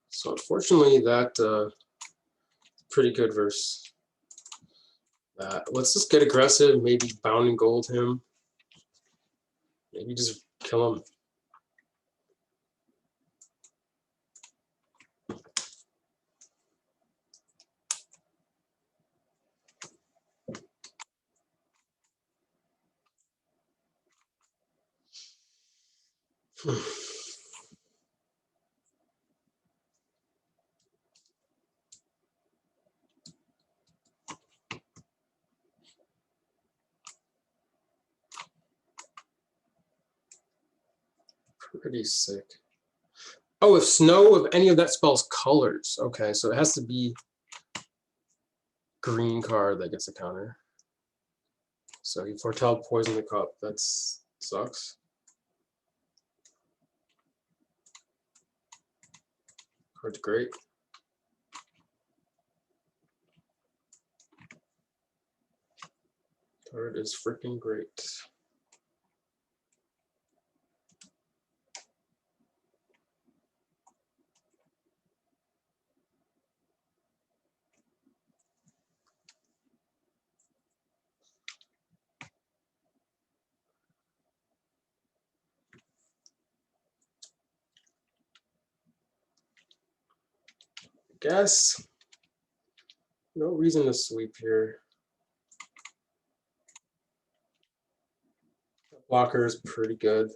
So unfortunately, that pretty good versus that. Let's just get aggressive. Maybe bounding gold him. Maybe just kill him. Pretty sick. Oh, if snow of any of that spell's colors. Okay, so it has to be green card that gets a counter. So he foretell poison the cup. That sucks. Card's great. Card is freaking great. guess no reason to sweep here. Blocker is pretty good.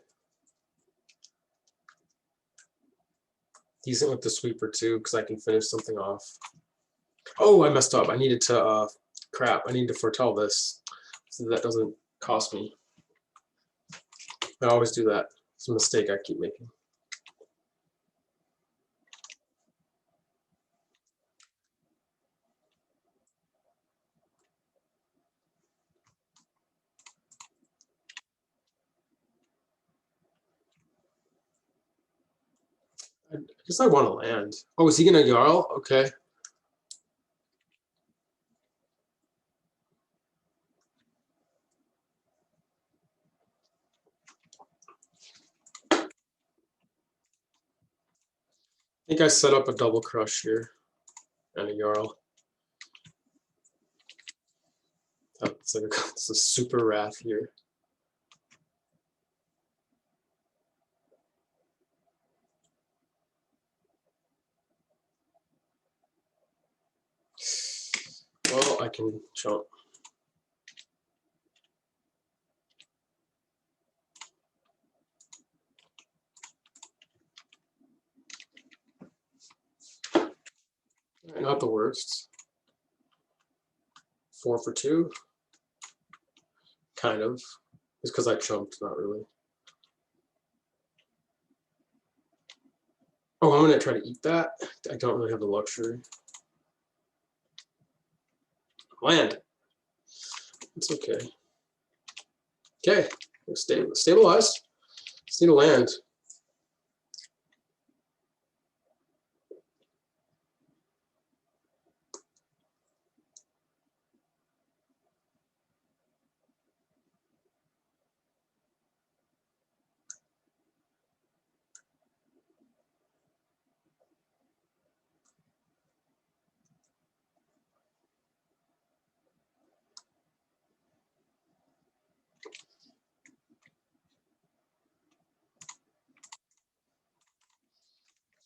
Decent with the sweeper too, because I can finish something off. Oh, I messed up. I needed to, crap, I need to foretell this so that doesn't cost me. I always do that. It's a mistake I keep making. I guess I want to land. Oh, is he gonna Jarl? Okay. I think I set up a double crush here and a Jarl. That's like it's a super wrath here. Well, I can jump. Not the worst. 4 for 2. Kind of. It's because I jumped, not really. Oh, I'm gonna try to eat that. I don't really have the luxury. Land. It's okay. Okay, we're stabilized. Just need to land.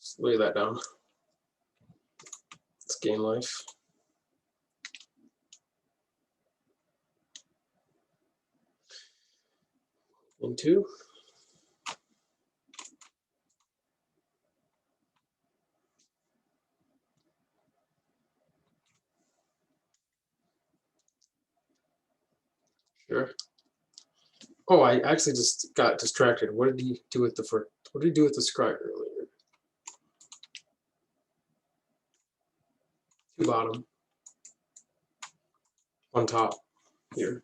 Just lay that down. Let's gain life. Into. Sure. Oh, I actually just got distracted. What did he do with the first? What did he do with the scry earlier? 2 bottom. 1 top here.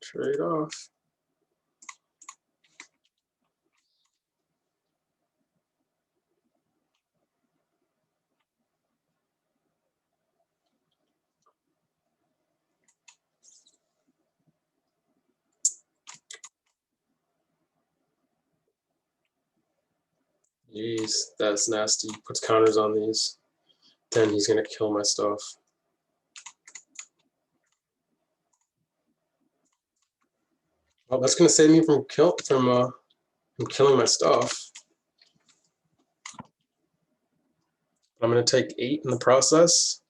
Trade off. Jeez, that's nasty. Puts counters on these. Then he's gonna kill my stuff. Well, that's gonna save me from killing my stuff. I'm going to take 8 in the process.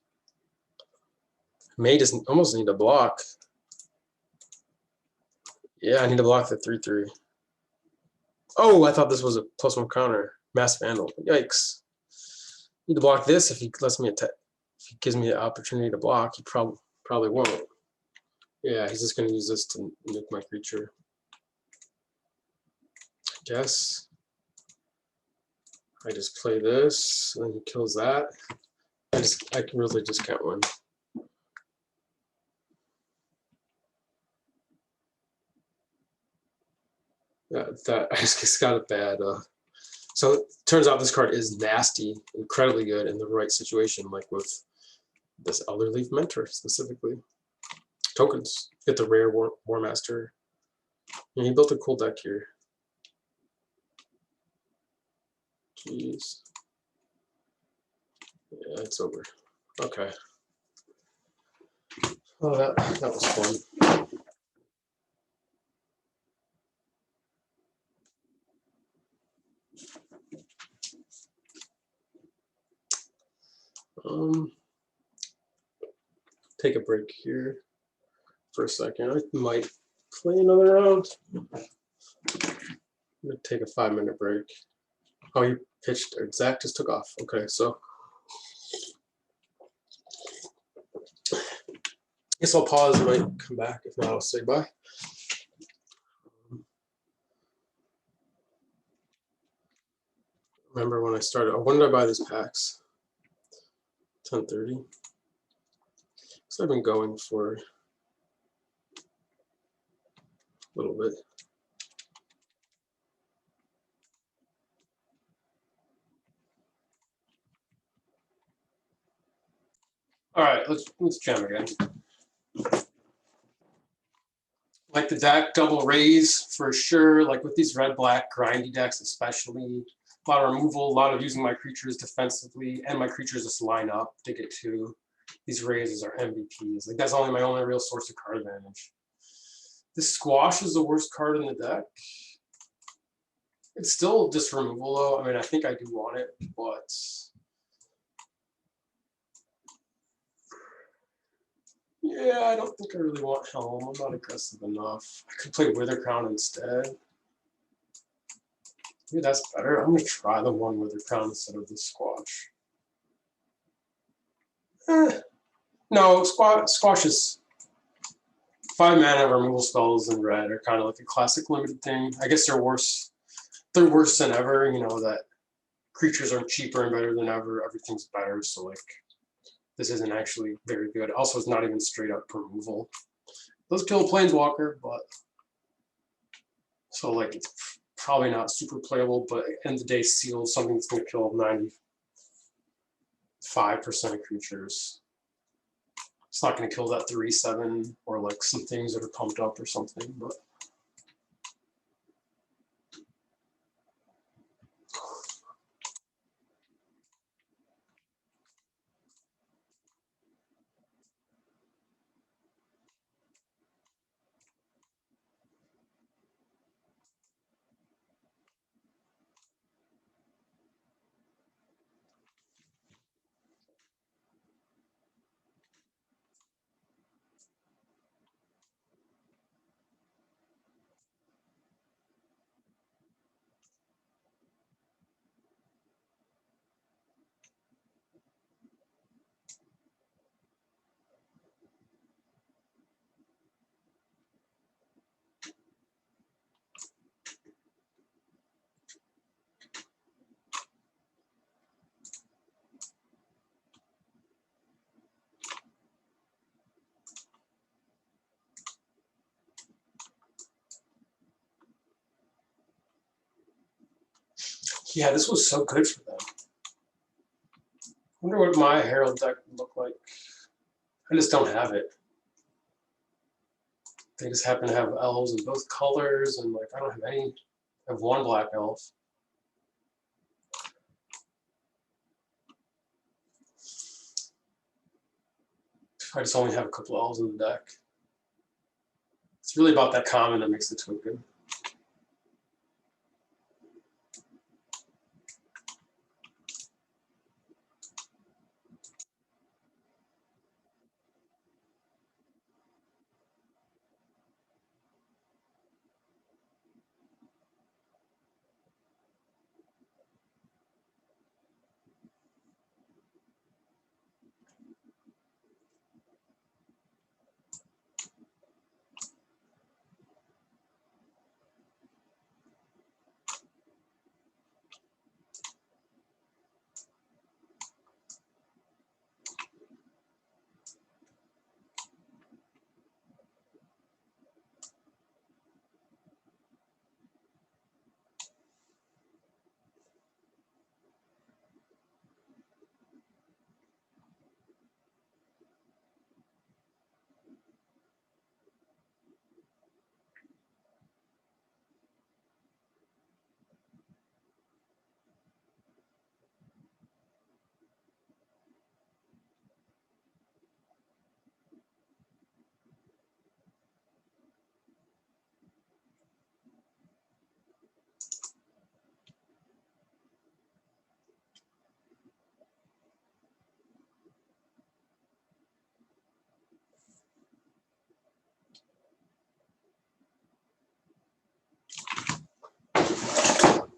May just almost need to block. Yeah, I need to block the 3/3. Oh, I thought this was a +1 counter. Mass Vandal. Yikes. Need to block this if he lets me attack. If he gives me the opportunity to block, he probably won't. Yeah, he's just going to use this to nuke my creature. I guess I just play this, and then he kills that. I really just can't win. That I just got a bad. So it turns out this card is nasty, incredibly good in the right situation, like with this Elderleaf Mentor specifically. Tokens. Get the rare War Master. And he built a cool deck here. Jeez. Yeah, it's over. Okay. Oh, that was fun. Take a break here for a second. I might play another round. I'm gonna take a 5-minute break. Oh, you pitched, or Zach just took off. Okay, so I guess I'll pause and might come back. If not, I'll say bye. Remember when I started? When did I buy these packs? 10:30. So I've been going for a little bit. All right, let's jam again. Like the deck, double raise for sure. Like with these red-black grindy decks, especially a lot of removal, a lot of using my creatures defensively, and my creatures just line up to get to. These raises are MVPs. Like that's my only real source of card advantage. This Squash is the worst card in the deck. It's still just removal though. I mean, I think I do want it, but yeah, I don't think I really want Helm. I'm not aggressive enough. I could play Wither Crown instead. Maybe that's better. I'm gonna try the one Wither Crown instead of the Squash. No, Squash is 5 mana removal spells in red are kind of like a classic limited thing. I guess they're worse. They're worse than ever. You know that creatures are cheaper and better than ever. Everything's better. So like, this isn't actually very good. Also, it's not even straight up removal. Does kill a Planeswalker, but so like it's probably not super playable. But at the end of the day, seals something that's going to kill 95% of creatures. It's not going to kill that 3/7 or like some things that are pumped up or something, but yeah, this was so good for them. I wonder what my Herald deck would look like. I just don't have it. They just happen to have elves in both colors, and like I don't have any. I have one black elf. I just only have a couple elves in the deck. It's really about that common that makes the token.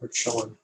We're chilling.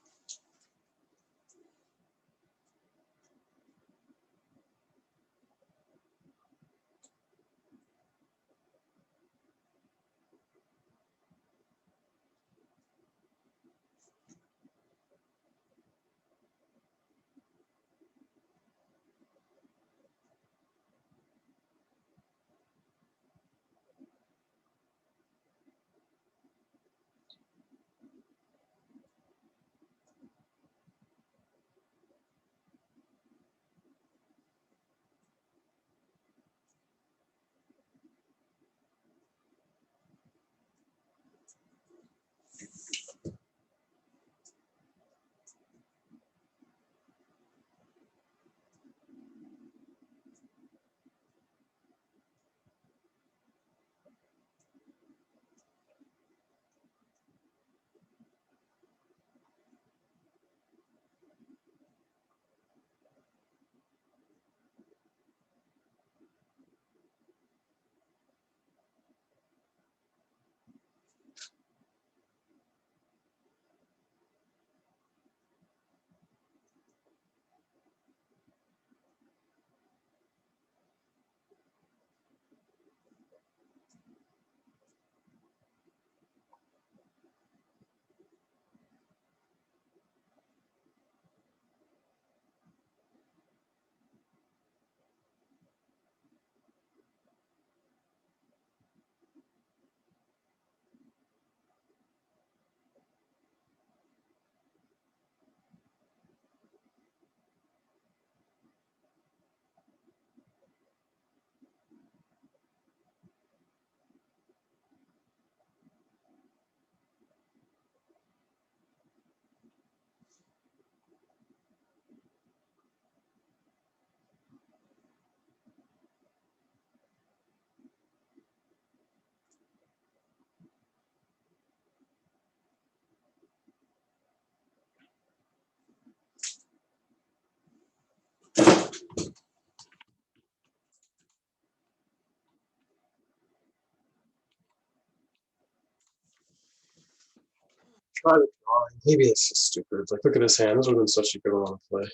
Try the drawing. Maybe it's just stupid. Like, look at his hand. This would have been such a good one to play.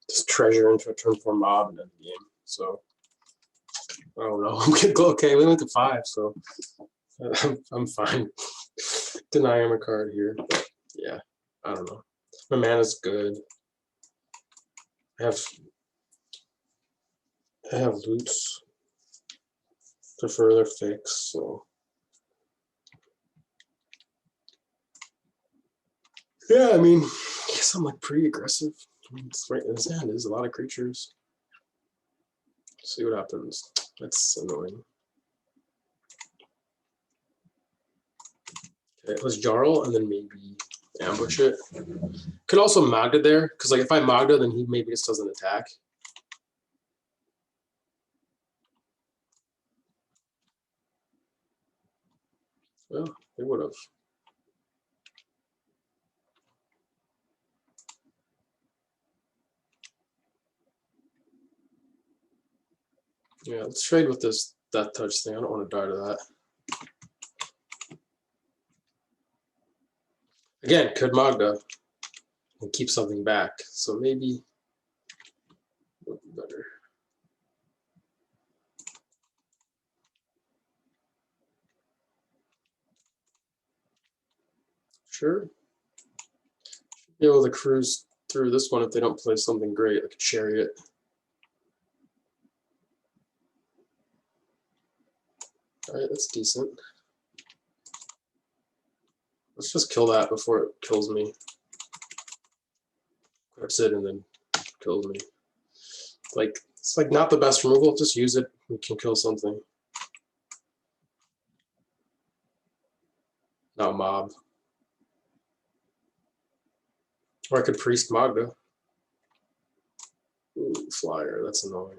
Just treasure into a turn 4 mob and end the game. So, I don't know. I'm gonna go okay. We went to 5, so I'm fine. Denying him a card here. But yeah, I don't know. My mana's good. I have loots to further fix, so yeah, I mean, I guess I'm like pretty aggressive. I mean, it's right in his hand. There's a lot of creatures. See what happens. That's annoying. Okay, let's Jarl and then maybe ambush it. Could also Magda there, because like if I Magda, then he maybe just doesn't attack. Well, they would have. Yeah, let's trade with this Death Touch thing. I don't want to die to that. Again, could Magda and keep something back. So maybe would be better. Sure. Should be able to cruise through this one if they don't play something great, like a Chariot. All right, that's decent. Let's just kill that before it kills me. Equips it and then kills me. Like, it's like not the best removal. Just use it. We can kill something. Not mob. Or I could Priest Magda. Ooh, Flyer. That's annoying.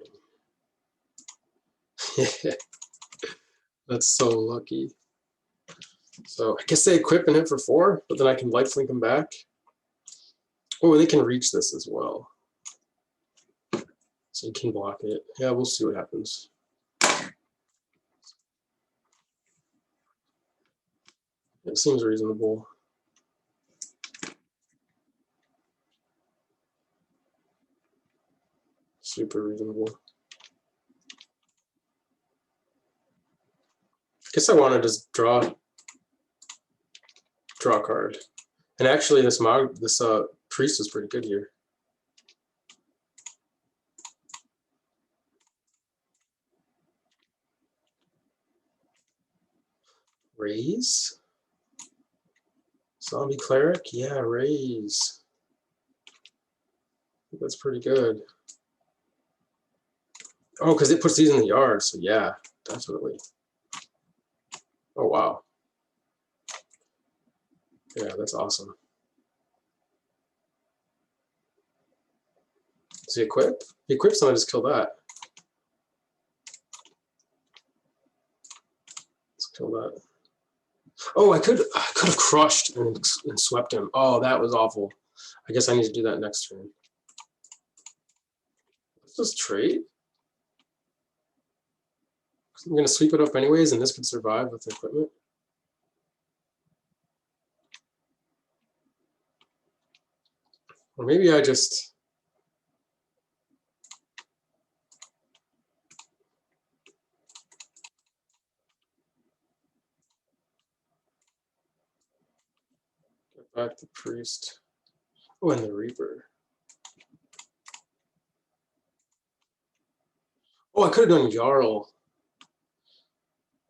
That's so lucky. So I guess they equip and hit for 4, but then I can lifelink them back. Oh, they can reach this as well. So you can block it. Yeah, we'll see what happens. It seems reasonable. super reasonable. Guess I want to just draw a card. And actually, this priest is pretty good here. Raise? Zombie cleric? Yeah, raise. That's pretty good. Oh, because it puts these in the yard, so yeah, definitely. Oh, wow. Yeah, that's awesome. Does he equip? He equips, and I just kill that. Let's kill that. Oh, I could have crushed and swept him. Oh, that was awful. I guess I need to do that next turn. Let's just trade. I'm going to sweep it up anyways, and this could survive with the equipment. Or maybe I just... get back the priest. Oh, and the reaper. Oh, I could have done Jarl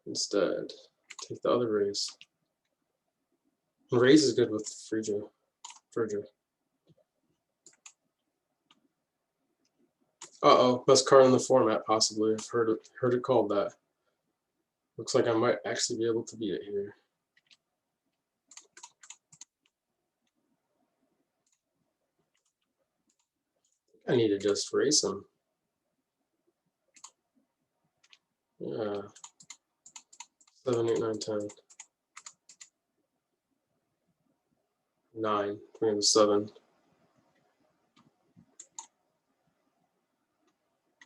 instead. Take the other raise. And raise is good with Phrygia. Uh-oh, best card in the format, possibly. I've heard it called that. Looks like I might actually be able to beat it here. I need to just race him. Yeah. 7, 8, 9, 10. 9. 3 and 7.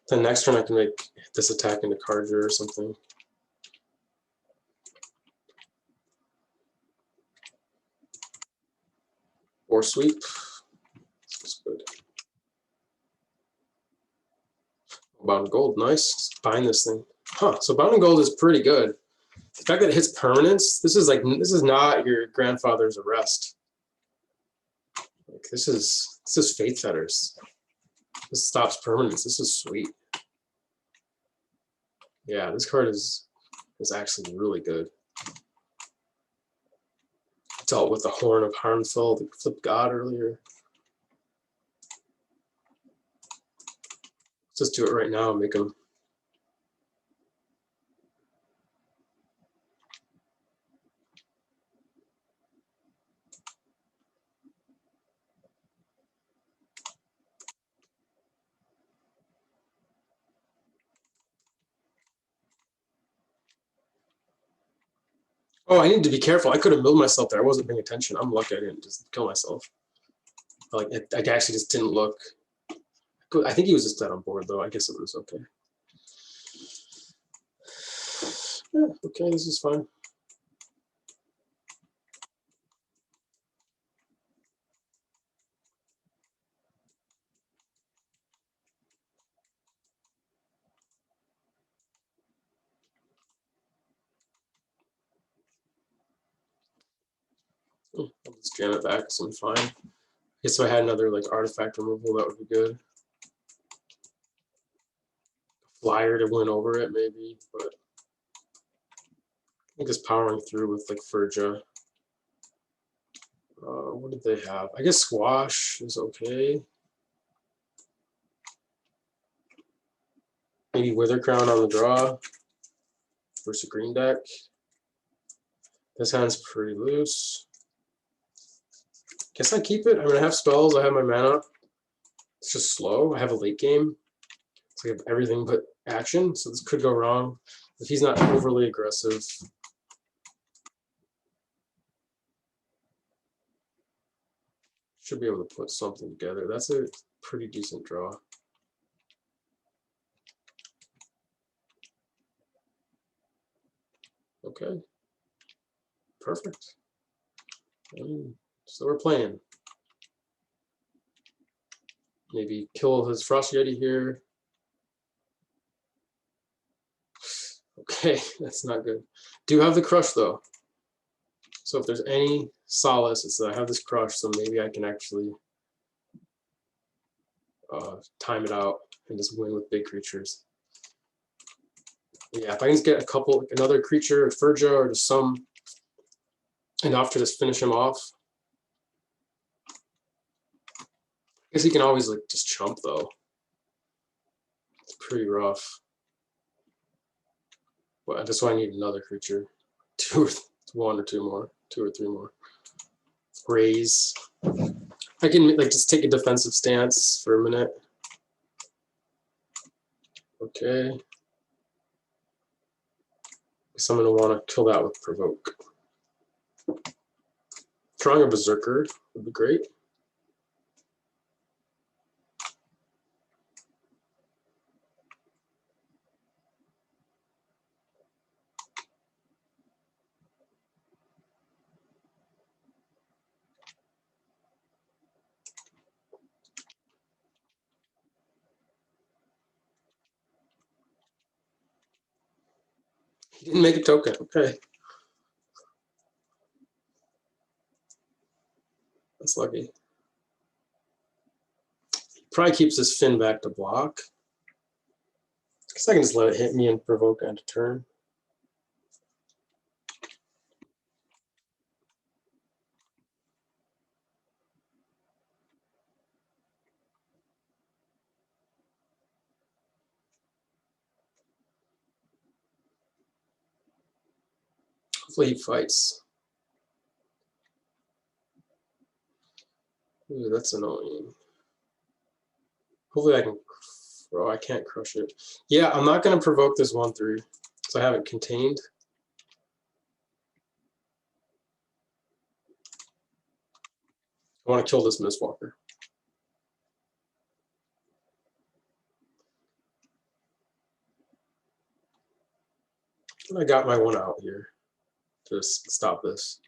The next turn I can make this attack into card draw or something. Or sweep. This is good. Bound gold, nice. Let's bind this thing. Huh, so bound gold is pretty good. The fact that it hits permanence, this is not your grandfather's arrest. Like this is faith fetters. This stops permanence. This is sweet. Yeah, this card is actually really good. Dealt with the Horn of Harmfell, the Flip God earlier. Let's just do it right now and make him. Oh, I need to be careful. I could have milled myself there. I wasn't paying attention. I'm lucky I didn't just kill myself. Like I actually just didn't look. I think he was just dead on board though. I guess it was okay. Yeah, okay, this is fine. I'll just jam it back, so I'm fine. I guess if I had another like artifact removal, that would be good. Flyer to win over it, maybe, but I think just powering through with like Phrygia. What did they have? I guess Squash is okay. Maybe Wither Crown on the draw versus a green deck. This hand's pretty loose. Guess I keep it. I mean, I have spells. I have my mana. It's just slow. I have a late game. So I have everything but action. So this could go wrong if he's not overly aggressive. Should be able to put something together. That's a pretty decent draw. Okay. Perfect. So we're playing. Maybe kill his Frost Yeti here. Okay, that's not good. Do have the crush though. So if there's any solace, it's that I have this crush, so maybe I can actually time it out and just win with big creatures. Yeah, if I can just get a couple, another creature, a Furja, or just some enough to just finish him off. I guess he can always like just chump though. It's pretty rough. But that's why I need another creature. One or two more, two or three more. Raise. I can like just take a defensive stance for a minute. Okay. So I'm going to want to kill that with Provoke. Drawing a Berserker would be great. He didn't make a token. Okay. That's lucky. Probably keeps his fin back to block. Because I can just let it hit me and provoke end of turn. Hopefully he fights. Ooh, that's annoying. Hopefully I can. Oh, I can't crush it. Yeah, I'm not going to provoke this 1/3 because I have it contained. I want to kill this Mistwalker. And I got my one out here to stop this.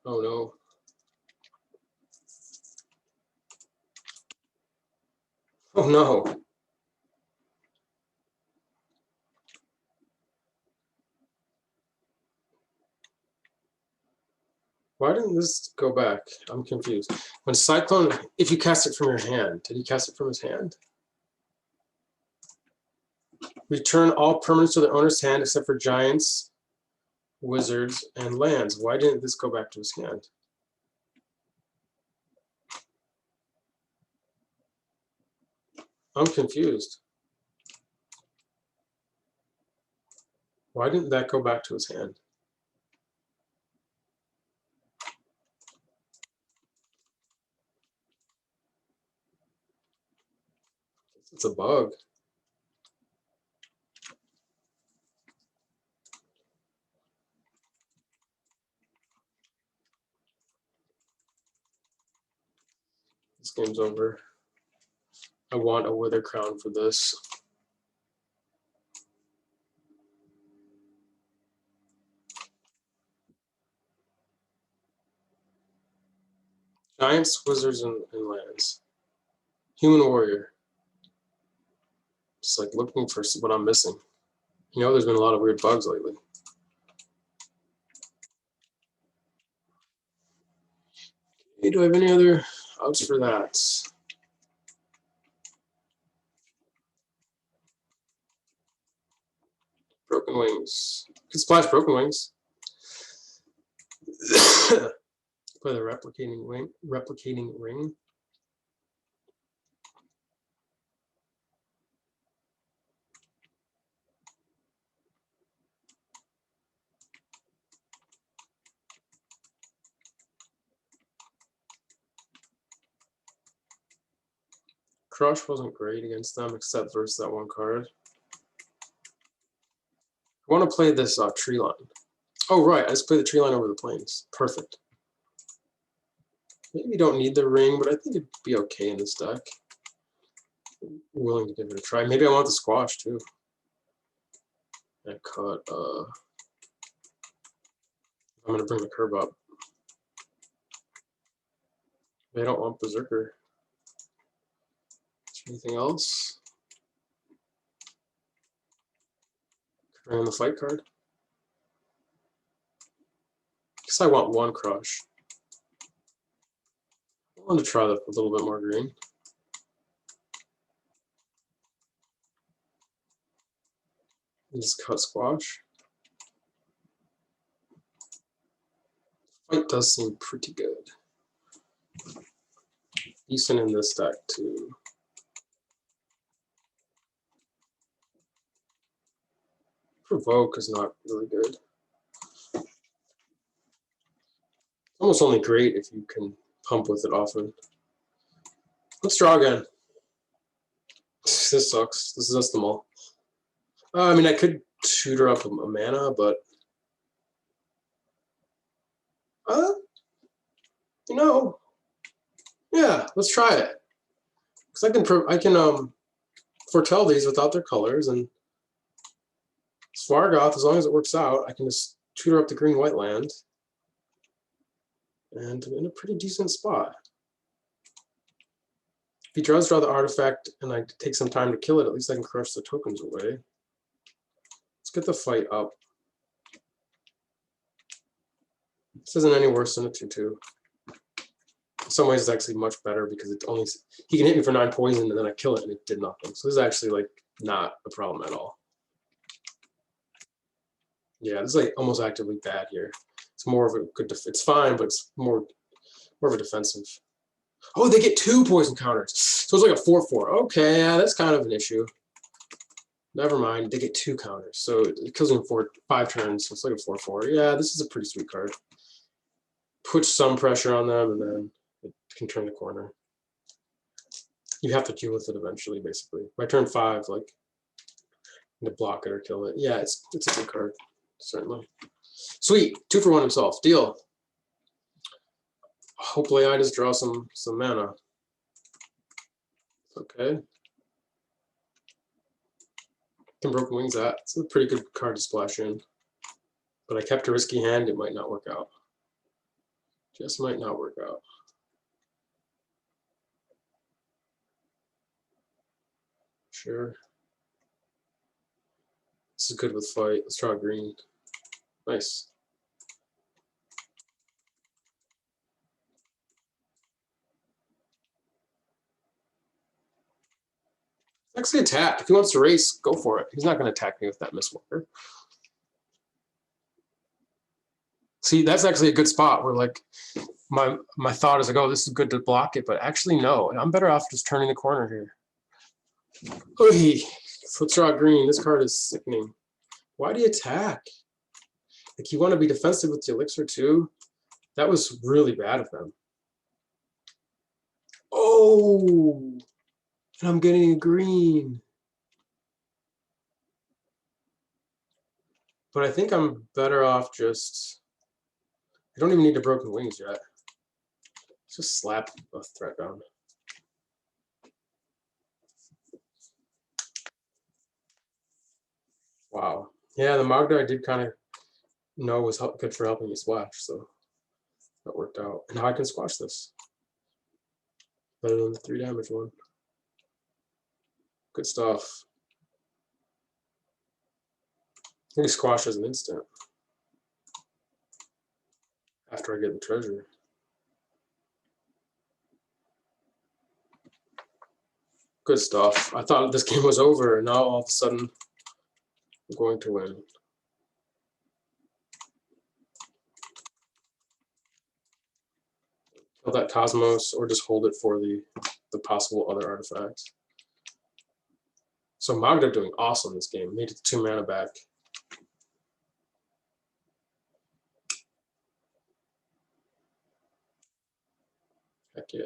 Oh no. Oh no. Why didn't this go back? I'm confused. When Cyclone, if you cast it from your hand, did he cast it from his hand? Return all permanents to their owner's hand except for giants, wizards, and lands. Why didn't this go back to his hand? I'm confused. Why didn't that go back to his hand? It's a bug. This game's over. I want a Wither Crown for this. Giants, wizards, and lands. Human warrior. Just like looking for what I'm missing. You know, there's been a lot of weird bugs lately. Hey, do I have any other outs for that? Broken Wings. Can splash Broken Wings. Play the replicating ring. Crush wasn't great against them, except versus that one card. I want to play this tree line. Oh, right, I just play the tree line over the plains. Perfect. Maybe you don't need the ring, but I think it'd be okay in this deck. I'm willing to give it a try. Maybe I want the squash, too. I cut, I'm going to bring the curve up. I don't want Berserker. Is there anything else? Bring in the fight card. Guess I want one crush. I want to try a little bit more green. And just cut squash. Fight does seem pretty good. Decent in this deck too. Provoke is not really good. Almost only great if you can pump with it often. Let's draw again. This sucks. This is us them all. I mean, I could tutor up a mana, but you know, yeah, let's try it. Because I can foretell these without their colors, and Svargoth, as long as it works out, I can just tutor up the green-white land, and I'm in a pretty decent spot. If he does draw the artifact and I take some time to kill it, at least I can crush the tokens away. Let's get the fight up. This isn't any worse than a 2/2. In some ways, it's actually much better because he can hit me for 9 poison and then I kill it and it did nothing. So this is actually like not a problem at all. Yeah, this is like almost actively bad here. It's more of a good. It's fine, but it's more of a defensive. Oh, they get 2 poison counters, so it's like a 4/4. Okay, yeah, that's kind of an issue. Never mind, they get 2 counters, so it kills them for 5 turns. So it's like a 4/4. Yeah, this is a pretty sweet card. Puts some pressure on them, and then it can turn the corner. You have to deal with it eventually, basically. By turn 5, like, to block it or kill it. Yeah, it's a good card, certainly. Sweet, 2 for 1 himself. Deal. Hopefully, I just draw some mana. Okay. Can Broken Wings that? It's a pretty good card to splash in. But I kept a risky hand, it might not work out. Just might not work out. Sure. This is good with fight. Let's draw green. Nice. Actually attack. If he wants to race, go for it. He's not going to attack me with that Mistwalker. See, that's actually a good spot where like my thought is like, oh, this is good to block it, but actually no. I'm better off just turning the corner here. Oy. So let's draw green. This card is sickening. Why do you attack? Like you want to be defensive with the elixir too? That was really bad of them. Oh, and I'm getting a green. But I think I'm better off just... I don't even need the Broken Wings yet. Let's just slap a threat down. Wow. Yeah, the Magda I did kind of know was good for helping me splash, so that worked out. And now I can squash this. Better than the 3 damage one. Good stuff. I think squash as an instant. After I get the treasure. Good stuff. I thought this game was over, and now all of a sudden I'm going to win. Kill that Cosmos, or just hold it for the possible other artifacts. So Magda doing awesome this game. Made it 2 mana back. Heck yeah.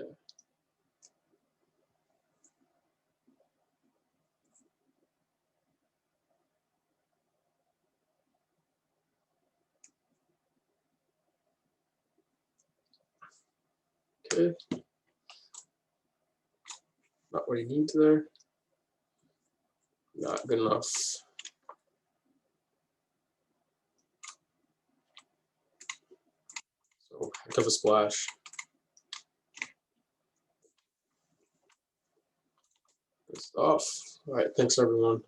Okay. Not what he needs there. Not good enough. So heck of a splash. Good stuff. All right, thanks everyone.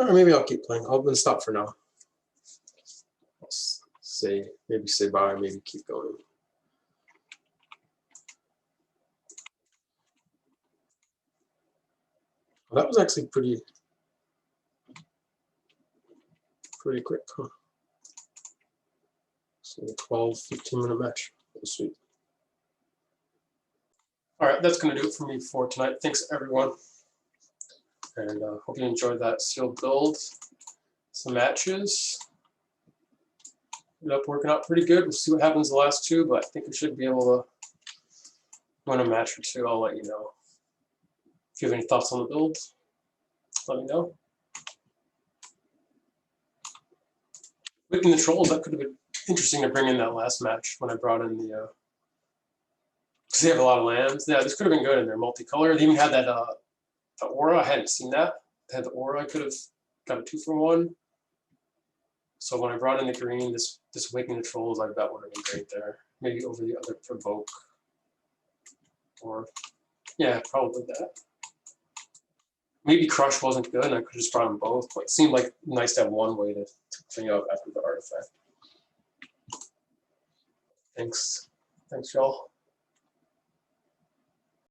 Or maybe I'll keep playing. I'll stop for now. I'll maybe say bye, maybe keep going. Well, that was actually pretty quick, huh? So 12, 15-minute match. That was sweet. All right, that's going to do it for me for tonight. Thanks, everyone. And hope you enjoyed that sealed build. Some matches. Ended up working out pretty good. We'll see what happens the last two, but I think we should be able to win a match or two. I'll let you know. If you have any thoughts on the build, let me know. Whipping the trolls, that could have been interesting to bring in that last match when I brought in the because they have a lot of lands. Yeah, this could have been good in their multicolor. They even had that the aura. I hadn't seen that. They had the aura. I could have got a 2-for-1. So when I brought in the green, this Awakening the Trolls, I bet would have been great there. Maybe over the other Provoke. Or yeah, probably that. Maybe Crush wasn't good, and I could have just brought them both, but it seemed like nice to have one way to clean up after the artifact. Thanks, y'all.